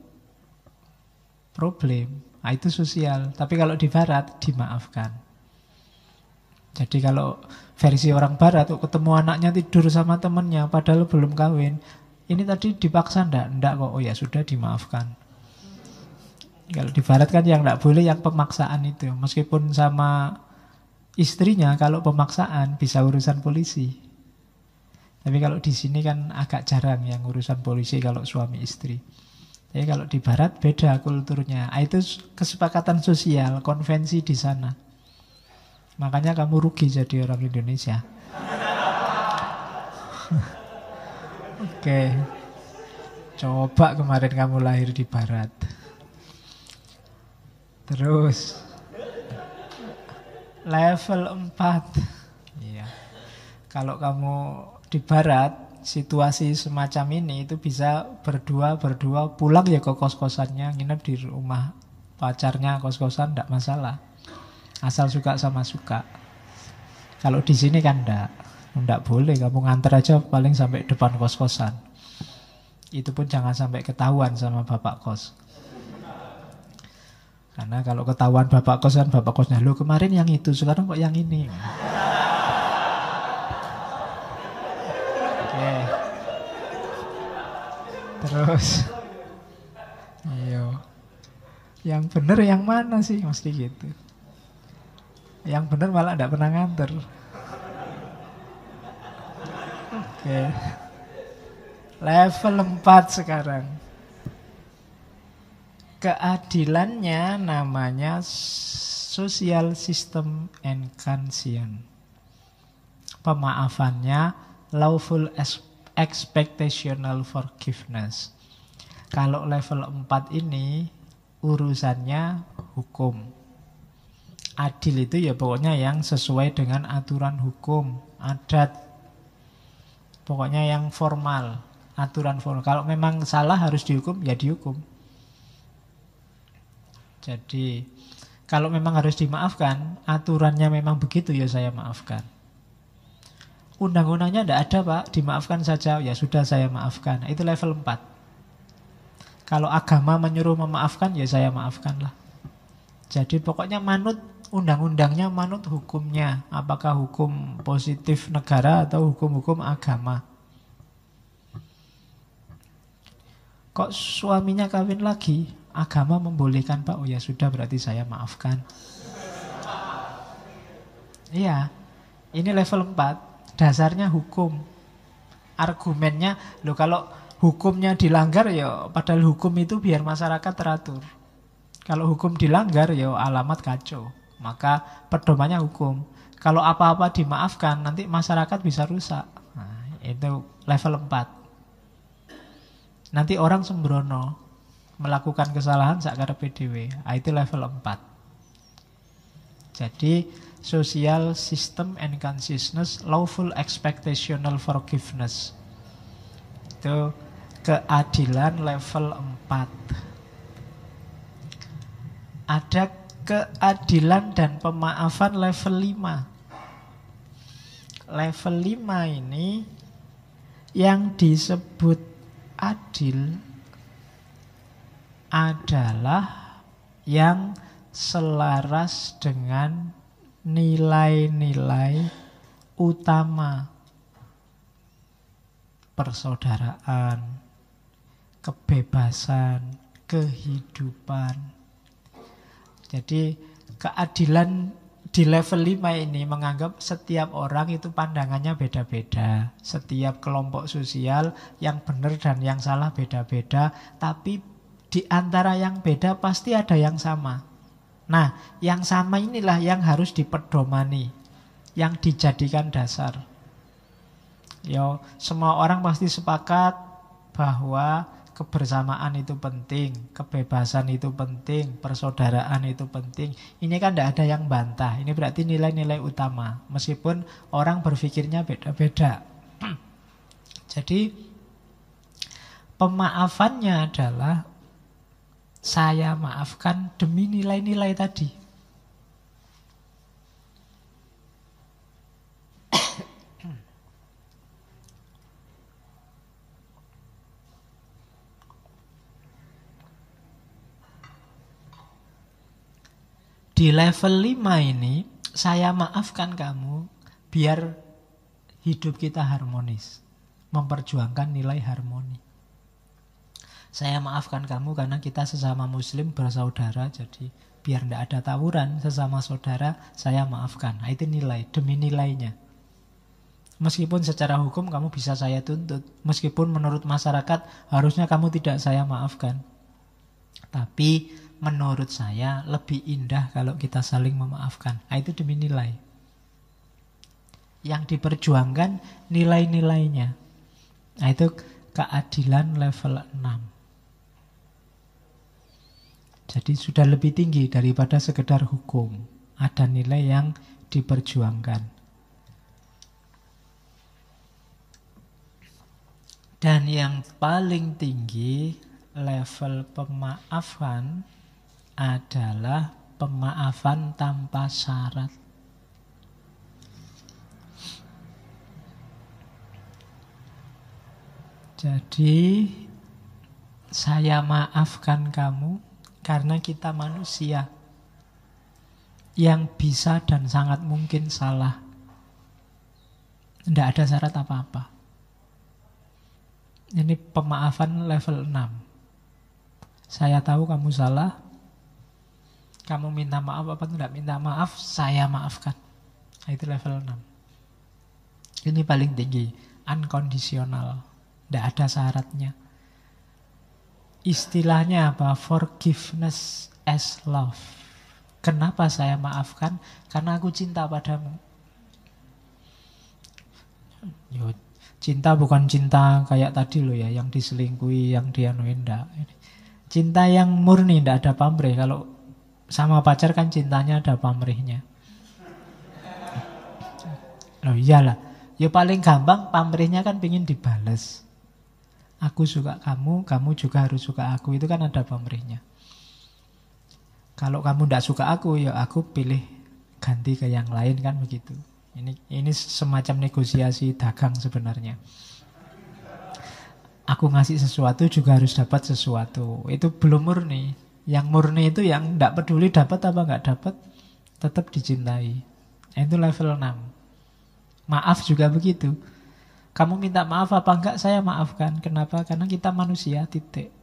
problem. Nah, itu sosial. Tapi kalau di barat, dimaafkan. Jadi kalau versi orang barat, ketemu anaknya tidur sama temennya padahal belum kawin, ini tadi dipaksa enggak kok. Oh ya sudah, dimaafkan. Kalau di barat kan yang enggak boleh yang pemaksaan itu. Meskipun sama istrinya, kalau pemaksaan bisa urusan polisi. Tapi kalau di sini kan agak jarang yang urusan polisi kalau suami istri. Jadi kalau di barat beda kulturnya. Itu kesepakatan sosial, konvensi di sana. Makanya kamu rugi jadi orang Indonesia. Oke. Coba kemarin kamu lahir di barat. Terus level 4. Iya. Kalau kamu di barat, situasi semacam ini itu bisa berdua pulang ya ke kos-kosannya, nginep di rumah pacarnya, kos-kosan, enggak masalah. Asal suka sama suka. Kalau di sini kan enggak boleh. Kamu nganter aja paling sampai depan kos-kosan. Itu pun jangan sampai ketahuan sama bapak kos. Karena kalau ketahuan bapak kos kan bapak kosnya, "Loh kemarin yang itu, sekarang kok yang ini?" Oke. Terus Yang benar yang mana sih? Mesti gitu. Yang benar malah tidak pernah nganter. Oke. Level 4 sekarang. Keadilannya namanya social system and conscience. Pemaafannya lawful expectational forgiveness. Kalau level 4 ini urusannya hukum. Adil itu ya pokoknya yang sesuai dengan aturan hukum, adat. Pokoknya yang formal, aturan formal. Kalau memang salah harus dihukum, ya dihukum. Jadi kalau memang harus dimaafkan, aturannya memang begitu, ya saya maafkan. Undang-undangnya tidak ada Pak, dimaafkan saja, ya sudah saya maafkan. Itu level 4. Kalau agama menyuruh memaafkan, ya saya maafkanlah. Jadi pokoknya manut undang-undangnya, manut hukumnya. Apakah hukum positif negara atau hukum-hukum agama. Kok suaminya kawin lagi, agama membolehkan Pak, oh ya sudah berarti saya maafkan. Iya, ini level 4. Dasarnya hukum. Argumennya, loh kalau hukumnya dilanggar ya padahal hukum itu biar masyarakat teratur. Kalau hukum dilanggar ya alamat kacau. Maka pedomannya hukum. Kalau apa-apa dimaafkan nanti masyarakat bisa rusak. Nah, itu level 4. Nanti orang sembrono melakukan kesalahan sakkarepe dhewe. Itu level 4. Jadi social system and consciousness, lawful expectational forgiveness. Itu keadilan level 4. Ada keadilan dan pemaafan level 5. Level 5 ini yang disebut adil adalah yang selaras dengan nilai-nilai utama persaudaraan, kebebasan, kehidupan. Jadi keadilan di level 5 ini menganggap setiap orang itu pandangannya beda-beda. Setiap kelompok sosial yang benar dan yang salah beda-beda. Tapi di antara yang beda pasti ada yang sama. Nah, yang sama inilah yang harus dipedomani, yang dijadikan dasar. Yo, semua orang pasti sepakat bahwa kebersamaan itu penting, kebebasan itu penting, persaudaraan itu penting. Ini kan tidak ada yang bantah. Ini berarti nilai-nilai utama. Meskipun orang berpikirnya beda-beda. Jadi pemaafannya adalah saya maafkan demi nilai-nilai tadi. Di level 5 ini, saya maafkan kamu biar hidup kita harmonis. Memperjuangkan nilai harmoni. Saya maafkan kamu karena kita sesama muslim bersaudara. Jadi biar tidak ada tawuran sesama saudara, saya maafkan. Nah, itu nilai, demi nilainya. Meskipun secara hukum kamu bisa saya tuntut. Meskipun menurut masyarakat harusnya kamu tidak saya maafkan. Tapi menurut saya lebih indah kalau kita saling memaafkan. Nah, itu demi nilai. Yang diperjuangkan nilai-nilainya. Nah, itu keadilan level 6. Jadi sudah lebih tinggi daripada sekedar hukum. Ada nilai yang diperjuangkan. Dan yang paling tinggi level pemaafan adalah pemaafan tanpa syarat. Jadi saya maafkan kamu karena kita manusia yang bisa dan sangat mungkin salah. Tidak ada syarat apa-apa. Ini pemaafan level 6. Saya tahu kamu salah, Kamu minta maaf apa tidak minta maaf, saya maafkan. Nah, itu level 6. Ini paling tinggi, unconditional, tidak ada syaratnya. Istilahnya apa? Forgiveness as love. Kenapa saya maafkan? Karena aku cinta padamu. Yo, cinta bukan cinta kayak tadi loh ya, yang diselingkuhi, yang dianuin, enggak. Cinta yang murni, tidak ada pamrih. Kalau sama pacar kan cintanya ada pamrihnya. Oh iyalah, ya paling gampang pamrihnya kan pingin dibales. Aku suka kamu, kamu juga harus suka aku. Itu kan ada pamrihnya. Kalau kamu tidak suka aku, ya aku pilih ganti ke yang lain, kan begitu. Ini semacam negosiasi dagang sebenarnya. Aku ngasih sesuatu juga harus dapat sesuatu. Itu belum murni. Yang murni itu yang tidak peduli dapat apa nggak dapat, tetap dicintai. Itu level 6. Maaf juga begitu. Kamu minta maaf apa enggak, saya maafkan. Kenapa? Karena kita manusia, titik.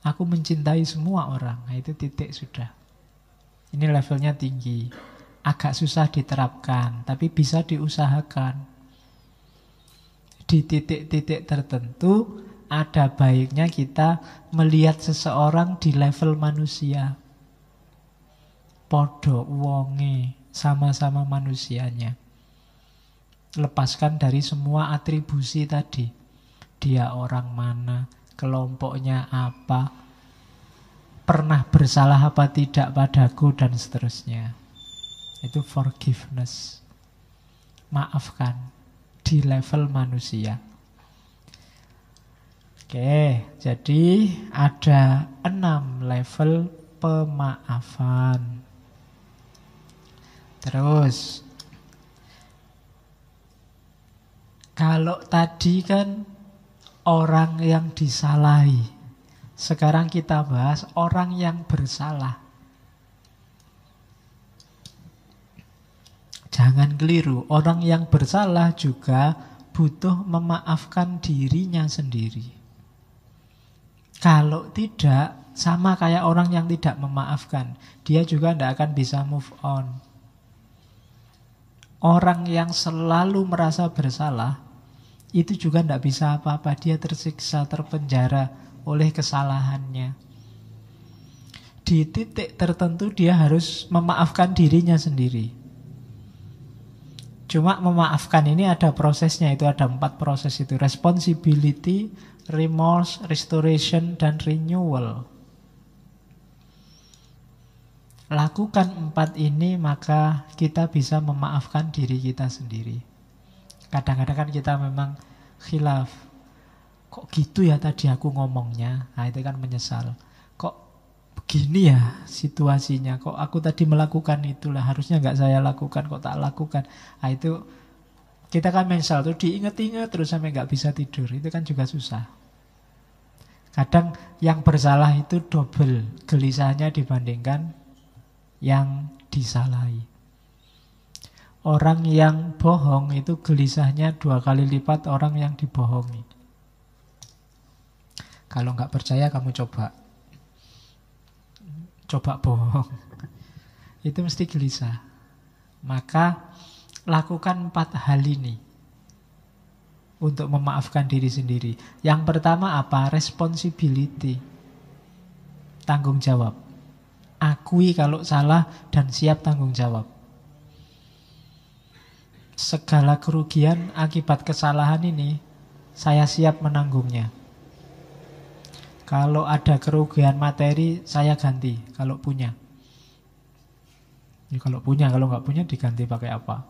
Aku mencintai semua orang. Nah, itu titik sudah. Ini levelnya tinggi. Agak susah diterapkan, tapi bisa diusahakan. Di titik-titik tertentu ada baiknya kita melihat seseorang di level manusia. Podo wonge, sama-sama manusianya. Lepaskan dari semua atribusi tadi. Dia orang mana, kelompoknya apa, pernah bersalah apa tidak padaku, dan seterusnya. Itu forgiveness. Maafkan di level manusia. Oke, jadi ada 6 level pemaafan. Terus, kalau tadi kan orang yang disalahi, sekarang kita bahas orang yang bersalah. Jangan keliru, orang yang bersalah juga butuh memaafkan dirinya sendiri. Kalau tidak, sama kayak orang yang tidak memaafkan, dia juga tidak akan bisa move on. Orang yang selalu merasa bersalah, itu juga tidak bisa apa-apa. Dia tersiksa, terpenjara oleh kesalahannya. Di titik tertentu dia harus memaafkan dirinya sendiri. Cuma memaafkan ini ada prosesnya, itu ada 4 proses itu. Responsibility, remorse, restoration, dan renewal. Lakukan 4 ini, maka kita bisa memaafkan diri kita sendiri. Kadang-kadang kan kita memang khilaf. Kok gitu ya tadi aku ngomongnya? Nah, itu kan menyesal. Kok begini ya situasinya? Kok aku tadi melakukan itulah, harusnya nggak saya lakukan, kok tak lakukan? Nah, itu kita kan menyesal tuh, diinget-inget terus sampai nggak bisa tidur. Itu kan juga susah. Kadang yang bersalah itu double gelisahnya dibandingkan yang disalahi. Orang yang bohong itu gelisahnya 2 kali lipat orang yang dibohongi. Kalau nggak percaya kamu coba bohong. Itu mesti gelisah. Maka lakukan 4 hal ini untuk memaafkan diri sendiri. Yang pertama apa? Responsibility. Tanggung jawab. Akui kalau salah dan siap tanggung jawab. Segala kerugian akibat kesalahan ini saya siap menanggungnya. Kalau ada kerugian materi saya ganti kalau punya. Ya, kalau punya, kalau nggak punya diganti pakai apa?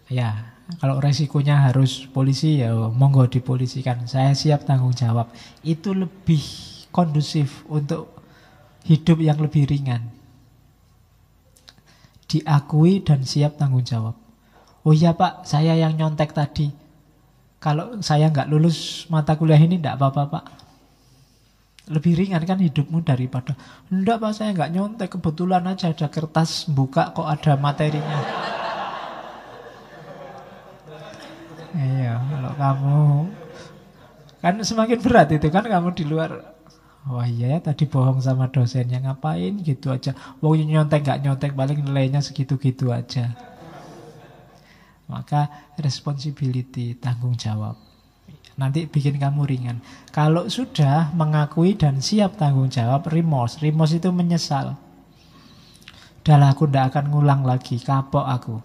Ya, kalau resikonya harus polisi ya monggo dipolisikan. Saya siap tanggung jawab. Itu lebih kondusif untuk hidup yang lebih ringan. Diakui dan siap tanggung jawab. Oh iya Pak, saya yang nyontek tadi. Kalau saya nggak lulus mata kuliah ini enggak apa-apa Pak. Lebih ringan kan hidupmu daripada enggak Pak, saya nggak nyontek, kebetulan aja ada kertas buka kok ada materinya. Iya, kalau kamu kan semakin berat itu kan, kamu di luar Wah iya ya, tadi bohong sama dosennya, ngapain gitu aja. Wong nyontek gak nyontek, paling nilainya segitu-gitu aja. Maka responsibility, tanggung jawab. Nanti bikin kamu ringan. Kalau sudah mengakui dan siap tanggung jawab, remorse. Remorse itu menyesal. Udahlah aku tidak akan ngulang lagi, kapok aku.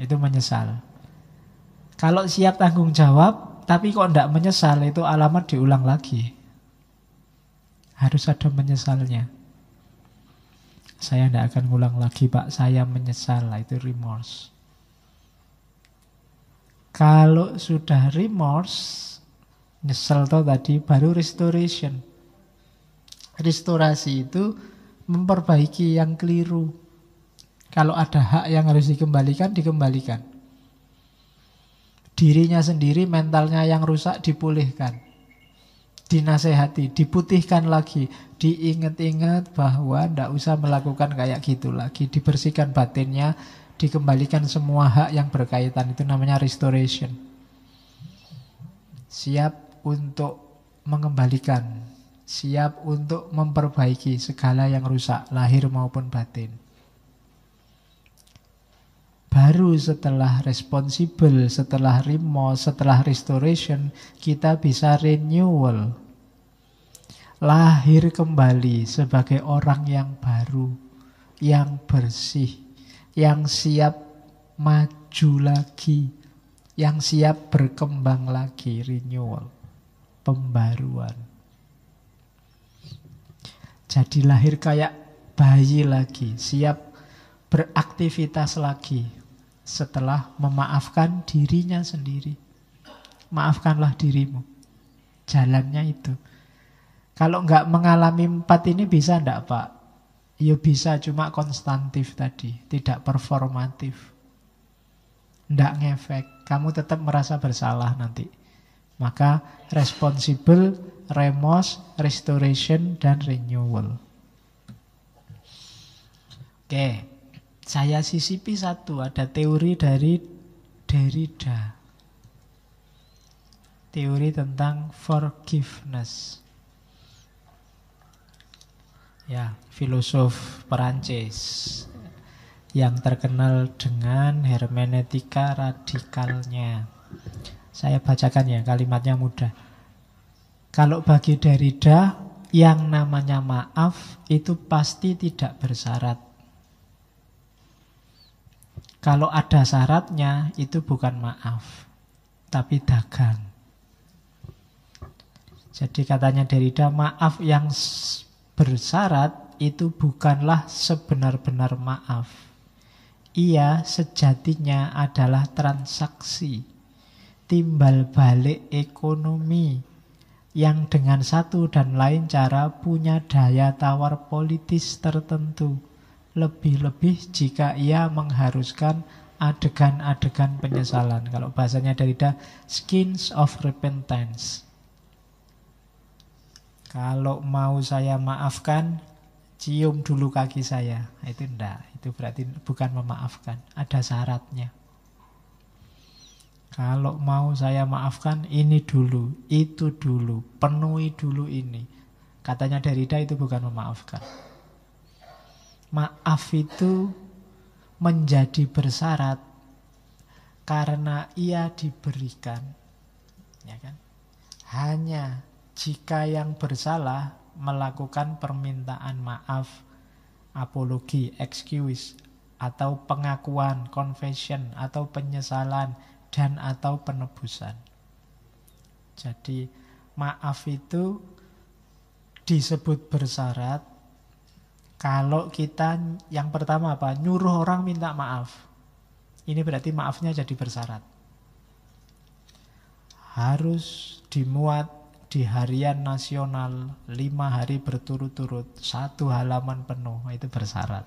Itu menyesal. Kalau siap tanggung jawab, tapi kok tidak menyesal, itu alamat diulang lagi. Harus ada menyesalnya. Saya tidak akan ngulang lagi Pak, saya menyesal. Itu remorse. Kalau sudah remorse, nyesel toh tadi, baru restoration. Restorasi itu memperbaiki yang keliru. Kalau ada hak yang harus dikembalikan, dikembalikan. Dirinya sendiri, mentalnya yang rusak dipulihkan. Dinasehati, diputihkan lagi. Diingat-ingat bahwa tidak usah melakukan kayak gitu lagi. Dibersihkan batinnya, dikembalikan semua hak yang berkaitan. Itu namanya restoration. Siap untuk mengembalikan, siap untuk memperbaiki segala yang rusak, lahir maupun batin. Baru setelah responsible, setelah remorse, setelah restoration, kita bisa renewal. Lahir kembali sebagai orang yang baru, yang bersih, yang siap maju lagi, yang siap berkembang lagi, renewal, pembaruan. Jadi lahir kayak bayi lagi, siap beraktivitas lagi setelah memaafkan dirinya sendiri. Maafkanlah dirimu. Jalannya itu. Kalau nggak mengalami 4 ini bisa enggak Pak? Ya bisa, cuma konstantif tadi, tidak performatif. Enggak ngefek, kamu tetap merasa bersalah nanti. Maka responsible, remorse, restoration, dan renewal. Oke, saya sisipi satu, ada teori dari Derrida. Teori tentang forgiveness. Ya, filosof Perancis yang terkenal dengan hermeneutika radikalnya. Saya bacakan ya, kalimatnya mudah. Kalau bagi Derrida, yang namanya maaf itu pasti tidak bersyarat. Kalau ada syaratnya, itu bukan maaf, tapi dagang. Jadi katanya Derrida, maaf yang bersyarat itu bukanlah sebenar-benar maaf. Ia sejatinya adalah transaksi, timbal balik ekonomi yang dengan satu dan lain cara punya daya tawar politis tertentu. Lebih-lebih jika ia mengharuskan adegan-adegan penyesalan. Kalau bahasanya Derrida, skins of repentance. Kalau mau saya maafkan, cium dulu kaki saya. Itu enggak, itu berarti bukan memaafkan, ada syaratnya. Kalau mau saya maafkan, ini dulu, itu dulu, penuhi dulu ini. Katanya Derrida itu bukan memaafkan. Maaf itu menjadi bersyarat karena ia diberikan, ya kan? Hanya jika yang bersalah melakukan permintaan maaf, apologi, excuse, atau pengakuan, confession, atau penyesalan, dan atau penebusan. Jadi maaf itu disebut bersyarat kalau kita yang pertama apa? Nyuruh orang minta maaf. Ini berarti maafnya jadi bersyarat. Harus dimuat di harian nasional 5 hari berturut-turut, 1 halaman penuh. Itu bersyarat.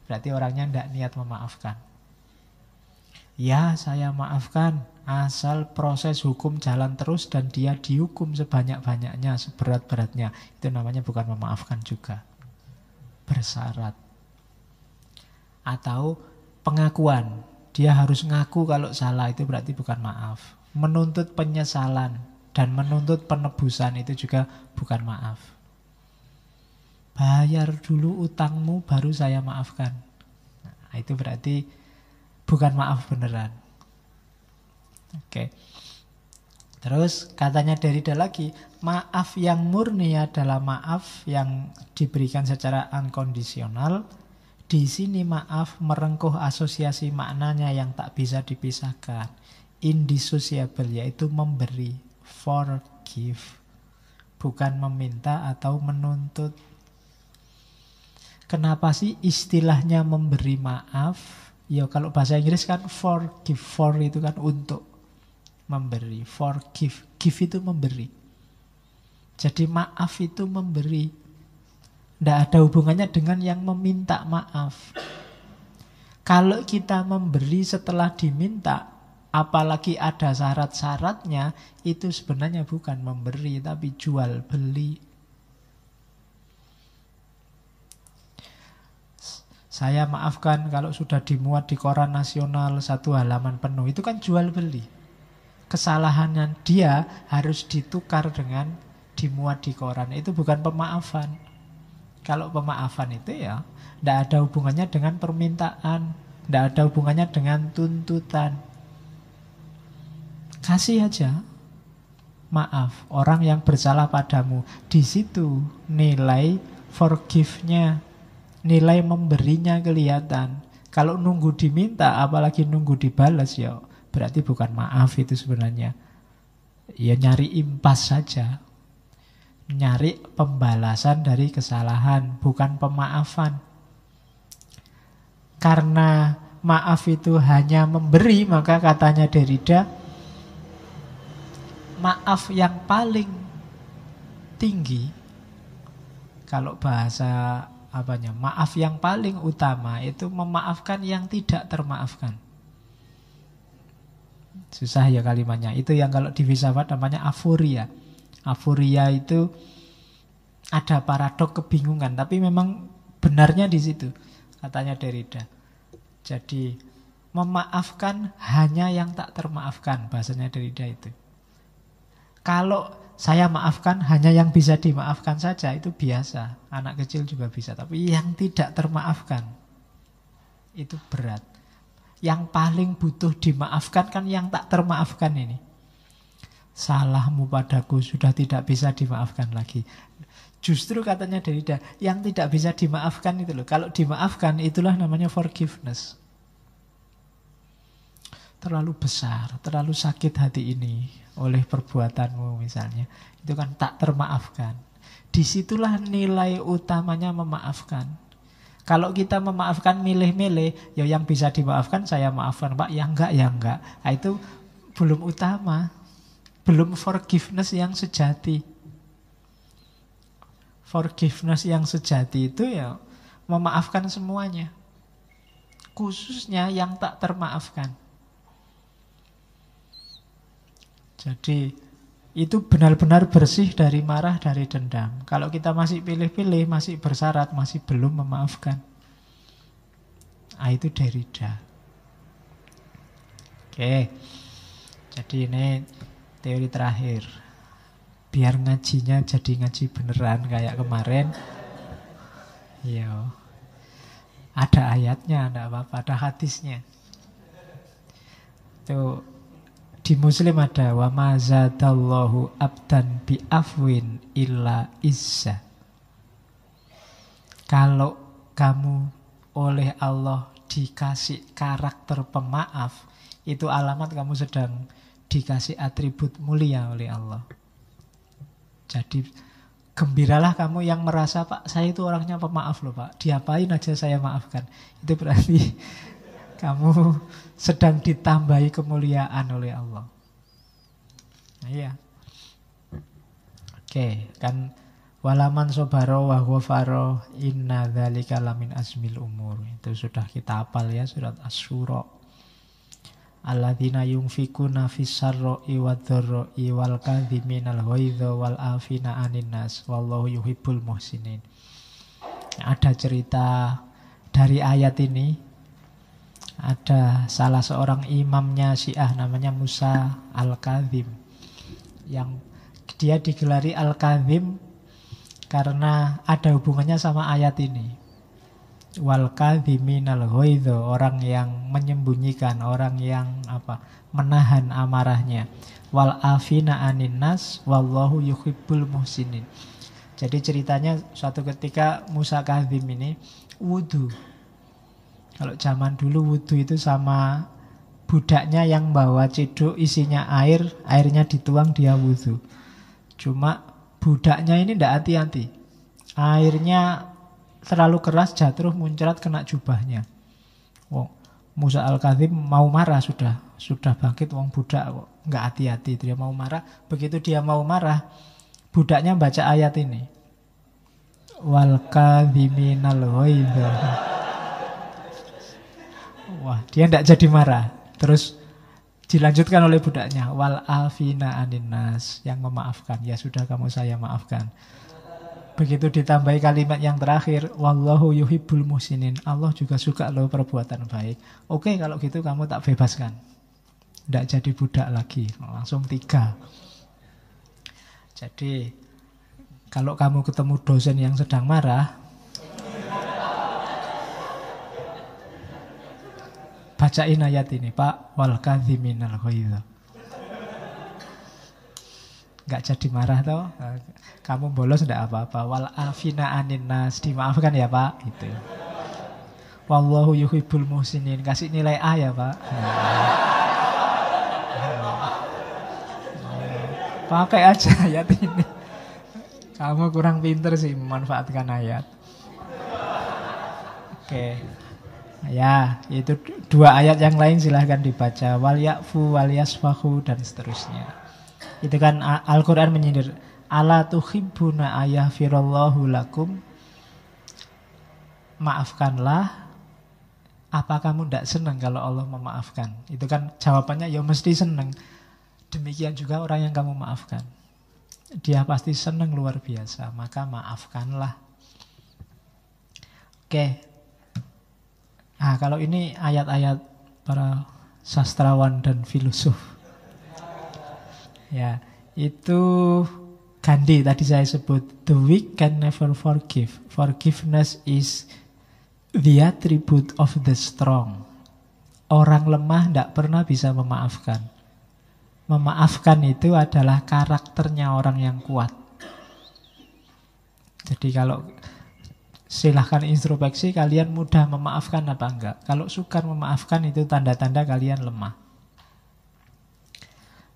Berarti orangnya tidak niat memaafkan. Ya, saya maafkan, asal proses hukum jalan terus dan dia dihukum sebanyak-banyaknya, seberat-beratnya. Itu namanya bukan memaafkan juga. Bersyarat. Atau pengakuan, dia harus ngaku kalau salah, itu berarti bukan maaf. Menuntut penyesalan, Dan menuntut penebusan itu juga bukan maaf. Bayar dulu utangmu baru saya maafkan. Nah, itu berarti bukan maaf beneran. Oke. Terus katanya Derrida lagi, maaf yang murni adalah maaf yang diberikan secara unconditional. Di sini maaf merengkuh asosiasi maknanya yang tak bisa dipisahkan. Indissociable, yaitu memberi. Forgive, bukan meminta atau menuntut. Kenapa sih istilahnya memberi maaf? Ya kalau bahasa Inggris kan forgive, for itu kan untuk, memberi, forgive, give itu memberi. Jadi maaf itu memberi. Tidak ada hubungannya dengan yang meminta maaf. Kalau kita memberi setelah diminta, apalagi ada syarat-syaratnya, itu sebenarnya bukan memberi, tapi jual beli. Saya maafkan kalau sudah dimuat di koran nasional 1 halaman penuh, itu kan jual beli. Kesalahannya dia harus ditukar dengan dimuat di koran, itu bukan pemaafan. Kalau pemaafan itu ya tidak ada hubungannya dengan permintaan, tidak ada hubungannya dengan tuntutan. Kasih aja maaf orang yang bersalah padamu. Di situ nilai forgive-nya, nilai memberinya kelihatan. Kalau nunggu diminta, apalagi nunggu dibalas, ya berarti bukan maaf itu sebenarnya. Ya nyari impas saja, nyari pembalasan dari kesalahan, bukan pemaafan. Karena maaf itu hanya memberi, maka katanya Derrida, maaf yang paling tinggi, kalau bahasa apanya, maaf yang paling utama itu memaafkan yang tidak termaafkan. Susah ya kalimatnya. Itu yang kalau di filsafat namanya aforia. Aforia itu ada paradok kebingungan, tapi memang benarnya di situ, katanya Derrida. Jadi memaafkan hanya yang tak termaafkan, bahasanya Derrida itu. Kalau saya maafkan hanya yang bisa dimaafkan saja, itu biasa. Anak kecil juga bisa. Tapi yang tidak termaafkan, itu berat. Yang paling butuh dimaafkan kan yang tak termaafkan ini. Salahmu padaku sudah tidak bisa dimaafkan lagi. Justru katanya Derrida, yang tidak bisa dimaafkan itu loh. Kalau dimaafkan, itulah namanya forgiveness. Terlalu besar, terlalu sakit hati ini oleh perbuatanmu misalnya, itu kan tak termaafkan. Disitulah nilai utamanya memaafkan. Kalau kita memaafkan milih-milih, ya yang bisa dimaafkan saya maafkan Pak, ya enggak, ya enggak. Nah, itu belum utama, belum forgiveness yang sejati. Forgiveness yang sejati itu ya memaafkan semuanya, khususnya yang tak termaafkan. Jadi itu benar-benar bersih dari marah, dari dendam. Kalau kita masih pilih-pilih, masih bersyarat, masih belum memaafkan. Itu Derrida. Oke. Jadi ini teori terakhir. Biar ngajinya jadi ngaji beneran kayak kemarin. Iya. Ada ayatnya, enggak apa-apa, ada hadisnya. Itu di Muslim ada wa ma zadallahu abdan bi afwin illa izza. Kalau kamu oleh Allah dikasih karakter pemaaf, itu alamat kamu sedang dikasih atribut mulia oleh Allah. Jadi gembiralah kamu yang merasa, Pak, saya itu orangnya pemaaf loh Pak, diapain aja saya maafkan. Itu berarti kamu sedang ditambahi kemuliaan oleh Allah. Nah, iya. Oke, kan walaman sobaro wa ghafaro inna dzalika lamin azmil umur. Itu sudah kita hafal ya, surat Asy-Syura. Alladzina yunfikuna fis-sarra'i wadh-dharra'i wal kadhiminal ghaidha wal afina 'anin nas wallahu yuhibbul muhsinin. Ada cerita dari ayat ini. Ada salah seorang imamnya Syiah namanya Musa Al-Kadhim Yang dia digelari Al-Kadhim karena ada hubungannya sama ayat ini. Wal kadhiminal ghaidh, orang yang menyembunyikan, orang yang menahan amarahnya. Wal afina anin nas wallahu yuhibbul muhsinin. Jadi ceritanya suatu ketika Musa Kadhim ini wudu. Kalau zaman dulu wudu itu sama budaknya yang bawa ciduk isinya air, airnya dituang dia wudu. Cuma budaknya ini tidak hati-hati. Airnya terlalu keras, jatuh muncrat kena jubahnya. Musa Al-Kadhim mau marah sudah bangkit, wong budak kok nggak hati-hati, dia mau marah. Begitu dia mau marah, budaknya baca ayat ini. Wal kadhiminal ghaidh. Wah, dia tidak jadi marah. Terus dilanjutkan oleh budaknya, wal afina anin nas, yang memaafkan. Ya sudah, kamu saya maafkan. Begitu ditambahi kalimat yang terakhir, wallahu yuhibbul muhsinin, Allah juga suka loh perbuatan baik. Oke, kalau gitu kamu tak bebaskan, tidak jadi budak lagi. Langsung 3. Jadi kalau kamu ketemu dosen yang sedang marah, bacain ayat ini, Pak, wal kadhiminal ghaidh. Gak jadi marah toh, kamu bolos tidak apa-apa. Wal afina anin nas, dimaafkan ya Pak, gitu. Wallahu yuhibbul muhsinin, kasih nilai A ya Pak. Pakai aja ayat ini. Kamu kurang pinter sih memanfaatkan ayat. Oke. Ya, itu 2 ayat yang lain silahkan dibaca. Wal ya'fu wal yasfahu dan seterusnya. Itu kan Al-Quran menyindir, ala tuhibbuna ayaghfirallahu lakum, maafkanlah. Apa kamu tidak senang kalau Allah memaafkan? Itu kan jawabannya ya mesti senang. Demikian juga orang yang kamu maafkan, dia pasti senang luar biasa. Maka maafkanlah. Oke. Nah, kalau ini ayat-ayat para sastrawan dan filosof. Ya, itu Gandhi tadi saya sebut. The weak can never forgive. Forgiveness is the attribute of the strong. Orang lemah tidak pernah bisa memaafkan. Memaafkan itu adalah karakternya orang yang kuat. Jadi kalau silahkan introspeksi, kalian mudah memaafkan apa enggak? Kalau sukar memaafkan, itu tanda-tanda kalian lemah.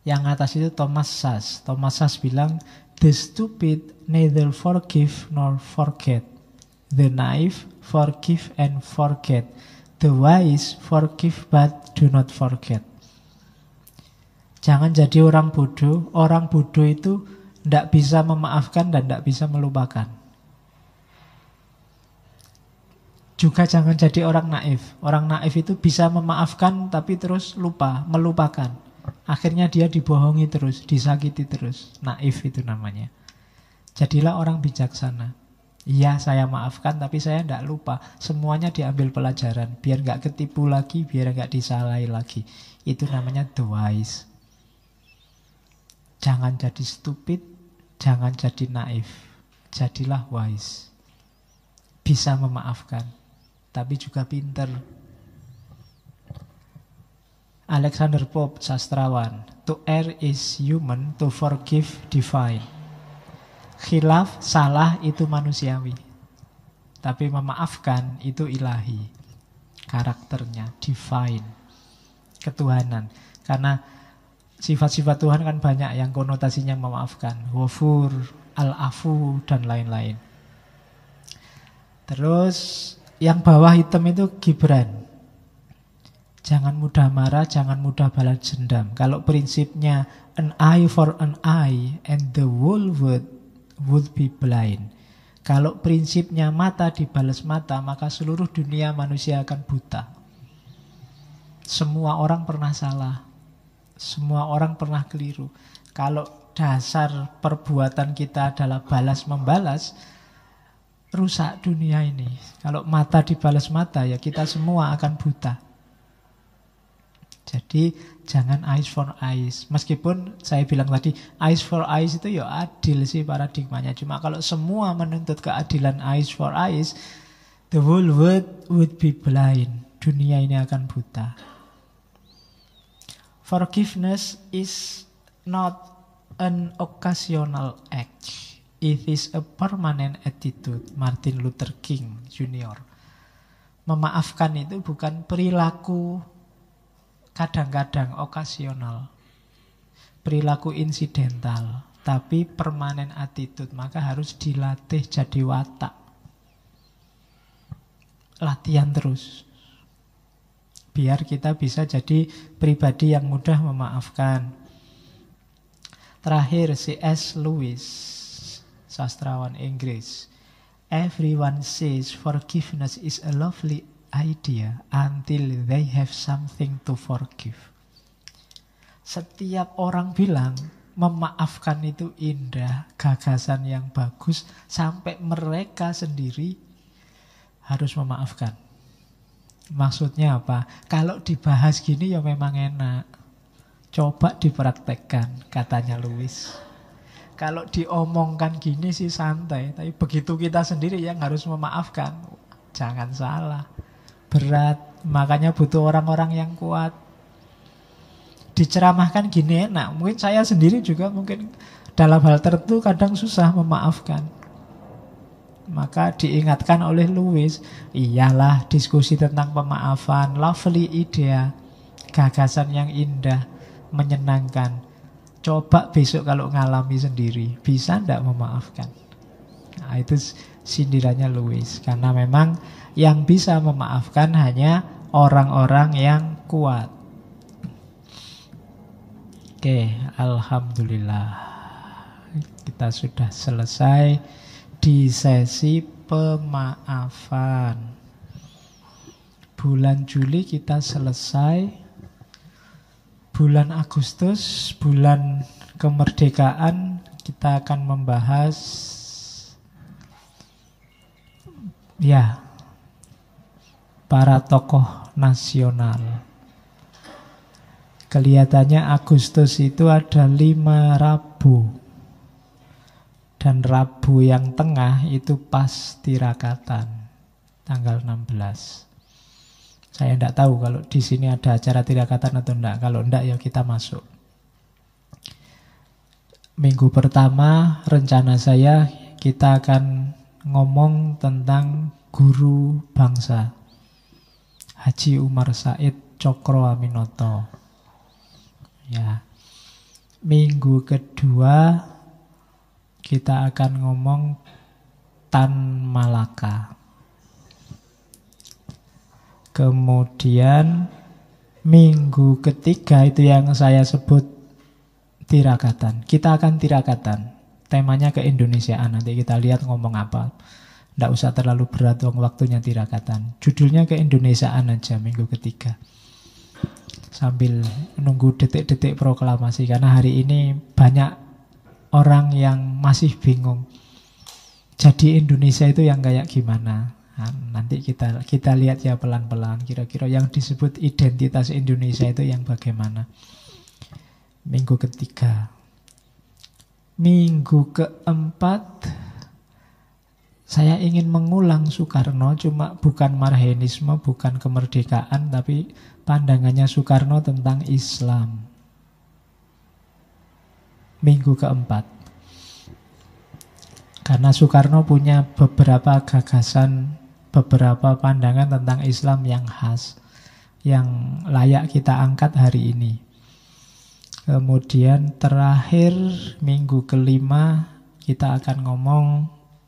Yang atas itu Thomas Sas. Thomas Sas bilang, the stupid neither forgive nor forget. The naive forgive and forget. The wise forgive but do not forget. Jangan jadi orang bodoh. Orang bodoh itu tidak bisa memaafkan dan tidak bisa melupakan. Juga jangan jadi orang naif. Orang naif itu bisa memaafkan tapi terus lupa, melupakan. Akhirnya dia dibohongi terus, disakiti terus. Naif itu namanya. Jadilah orang bijaksana. Iya, saya maafkan tapi saya tidak lupa. Semuanya diambil pelajaran, biar nggak ketipu lagi, biar nggak disalahi lagi. Itu namanya the wise. Jangan jadi stupid, jangan jadi naif. Jadilah wise. Bisa memaafkan, tapi juga pinter. Alexander Pope, sastrawan. To err is human, to forgive divine. Khilaf, salah itu manusiawi, tapi memaafkan itu ilahi. Karakternya, divine, ketuhanan. Karena sifat-sifat Tuhan kan banyak yang konotasinya memaafkan. Ghafur, al-afu, dan lain-lain. Terus yang bawah hitam itu Gibran. Jangan mudah marah, jangan mudah balas dendam. Kalau prinsipnya an eye for an eye and the whole world would be blind. Kalau prinsipnya mata dibalas mata, maka seluruh dunia manusia akan buta. Semua orang pernah salah. Semua orang pernah keliru. Kalau dasar perbuatan kita adalah balas-membalas, rusak dunia ini. Kalau mata dibalas mata, ya kita semua akan buta. Jadi jangan eyes for eyes. Meskipun saya bilang tadi eyes for eyes itu ya adil sih paradigmanya. Cuma kalau semua menuntut keadilan eyes for eyes, the whole world would be blind. Dunia ini akan buta. Forgiveness is not an occasional act. It is a permanent attitude. Martin Luther King Jr. Memaafkan itu bukan perilaku kadang-kadang okasional, perilaku insidental, tapi permanent attitude. Maka harus dilatih jadi watak. Latihan terus. Biar kita bisa jadi pribadi yang mudah memaafkan. Terakhir, C.S. Lewis, sastrawan Inggris. Everyone says forgiveness is a lovely idea until they have something to forgive. Setiap orang bilang memaafkan itu indah, gagasan yang bagus, sampai mereka sendiri harus memaafkan. Maksudnya apa? Kalau dibahas gini ya memang enak. Coba dipraktekkan, katanya Lewis. Kalau diomongkan gini sih santai, tapi begitu kita sendiri yang harus memaafkan, jangan salah. Berat, makanya butuh orang-orang yang kuat. Diceramahkan gini enak. Mungkin saya sendiri juga mungkin dalam hal tertentu kadang susah memaafkan. Maka diingatkan oleh Lewis, iyalah diskusi tentang pemaafan, lovely idea, gagasan yang indah, menyenangkan. Coba besok kalau ngalami sendiri, bisa ndak memaafkan? Nah, itu sindirannya Lewis. Karena memang yang bisa memaafkan hanya orang-orang yang kuat. Oke, alhamdulillah. Kita sudah selesai di sesi pemaafan. Bulan Juli kita selesai. Bulan Agustus, bulan kemerdekaan, kita akan membahas para tokoh nasional. Kelihatannya Agustus itu ada 5 Rabu. Dan Rabu yang tengah itu pas tirakatan, tanggal 16. Saya tidak tahu kalau di sini ada acara tirakatan atau tidak. Kalau tidak ya kita masuk. Minggu pertama rencana saya kita akan ngomong tentang guru bangsa, Haji Umar Said Cokroaminoto. Ya. Minggu kedua kita akan ngomong Tan Malaka. Kemudian minggu ketiga itu yang saya sebut tirakatan. Kita akan tirakatan. Temanya keindonesiaan. Nanti kita lihat ngomong apa. Tidak usah terlalu berat waktunya tirakatan. Judulnya keindonesiaan aja minggu ketiga. Sambil nunggu detik-detik proklamasi. Karena hari ini banyak orang yang masih bingung. Jadi Indonesia itu yang kayak gimana? Nah, nanti kita lihat ya pelan-pelan. Kira-kira yang disebut identitas Indonesia itu yang bagaimana? Minggu ketiga. Minggu keempat saya ingin mengulang Soekarno, cuma bukan marhenisme, bukan kemerdekaan, tapi pandangannya Soekarno tentang Islam. Minggu keempat. Karena Soekarno punya beberapa gagasan, beberapa pandangan tentang Islam yang khas, yang layak kita angkat hari ini. Kemudian terakhir minggu kelima kita akan ngomong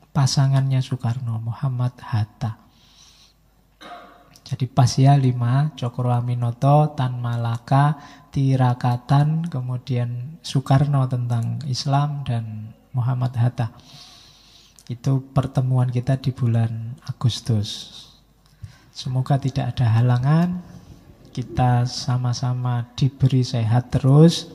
pasangannya Soekarno, Muhammad Hatta. Jadi pas ya 5, Cokroaminoto, Tan Malaka, tirakatan, kemudian Soekarno tentang Islam, dan Muhammad Hatta. Itu pertemuan kita di bulan Agustus. Semoga tidak ada halangan. Kita sama-sama diberi sehat terus.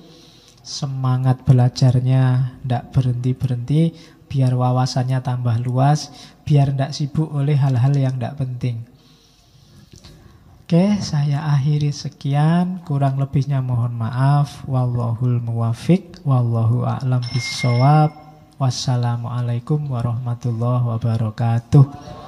Semangat belajarnya tidak berhenti-berhenti. Biar wawasannya tambah luas. Biar tidak sibuk oleh hal-hal yang tidak penting. Oke, saya akhiri sekian. Kurang lebihnya mohon maaf. Wallahul muwafiq. Wallahu a'lam bissawab. Wassalamualaikum warahmatullahi wabarakatuh.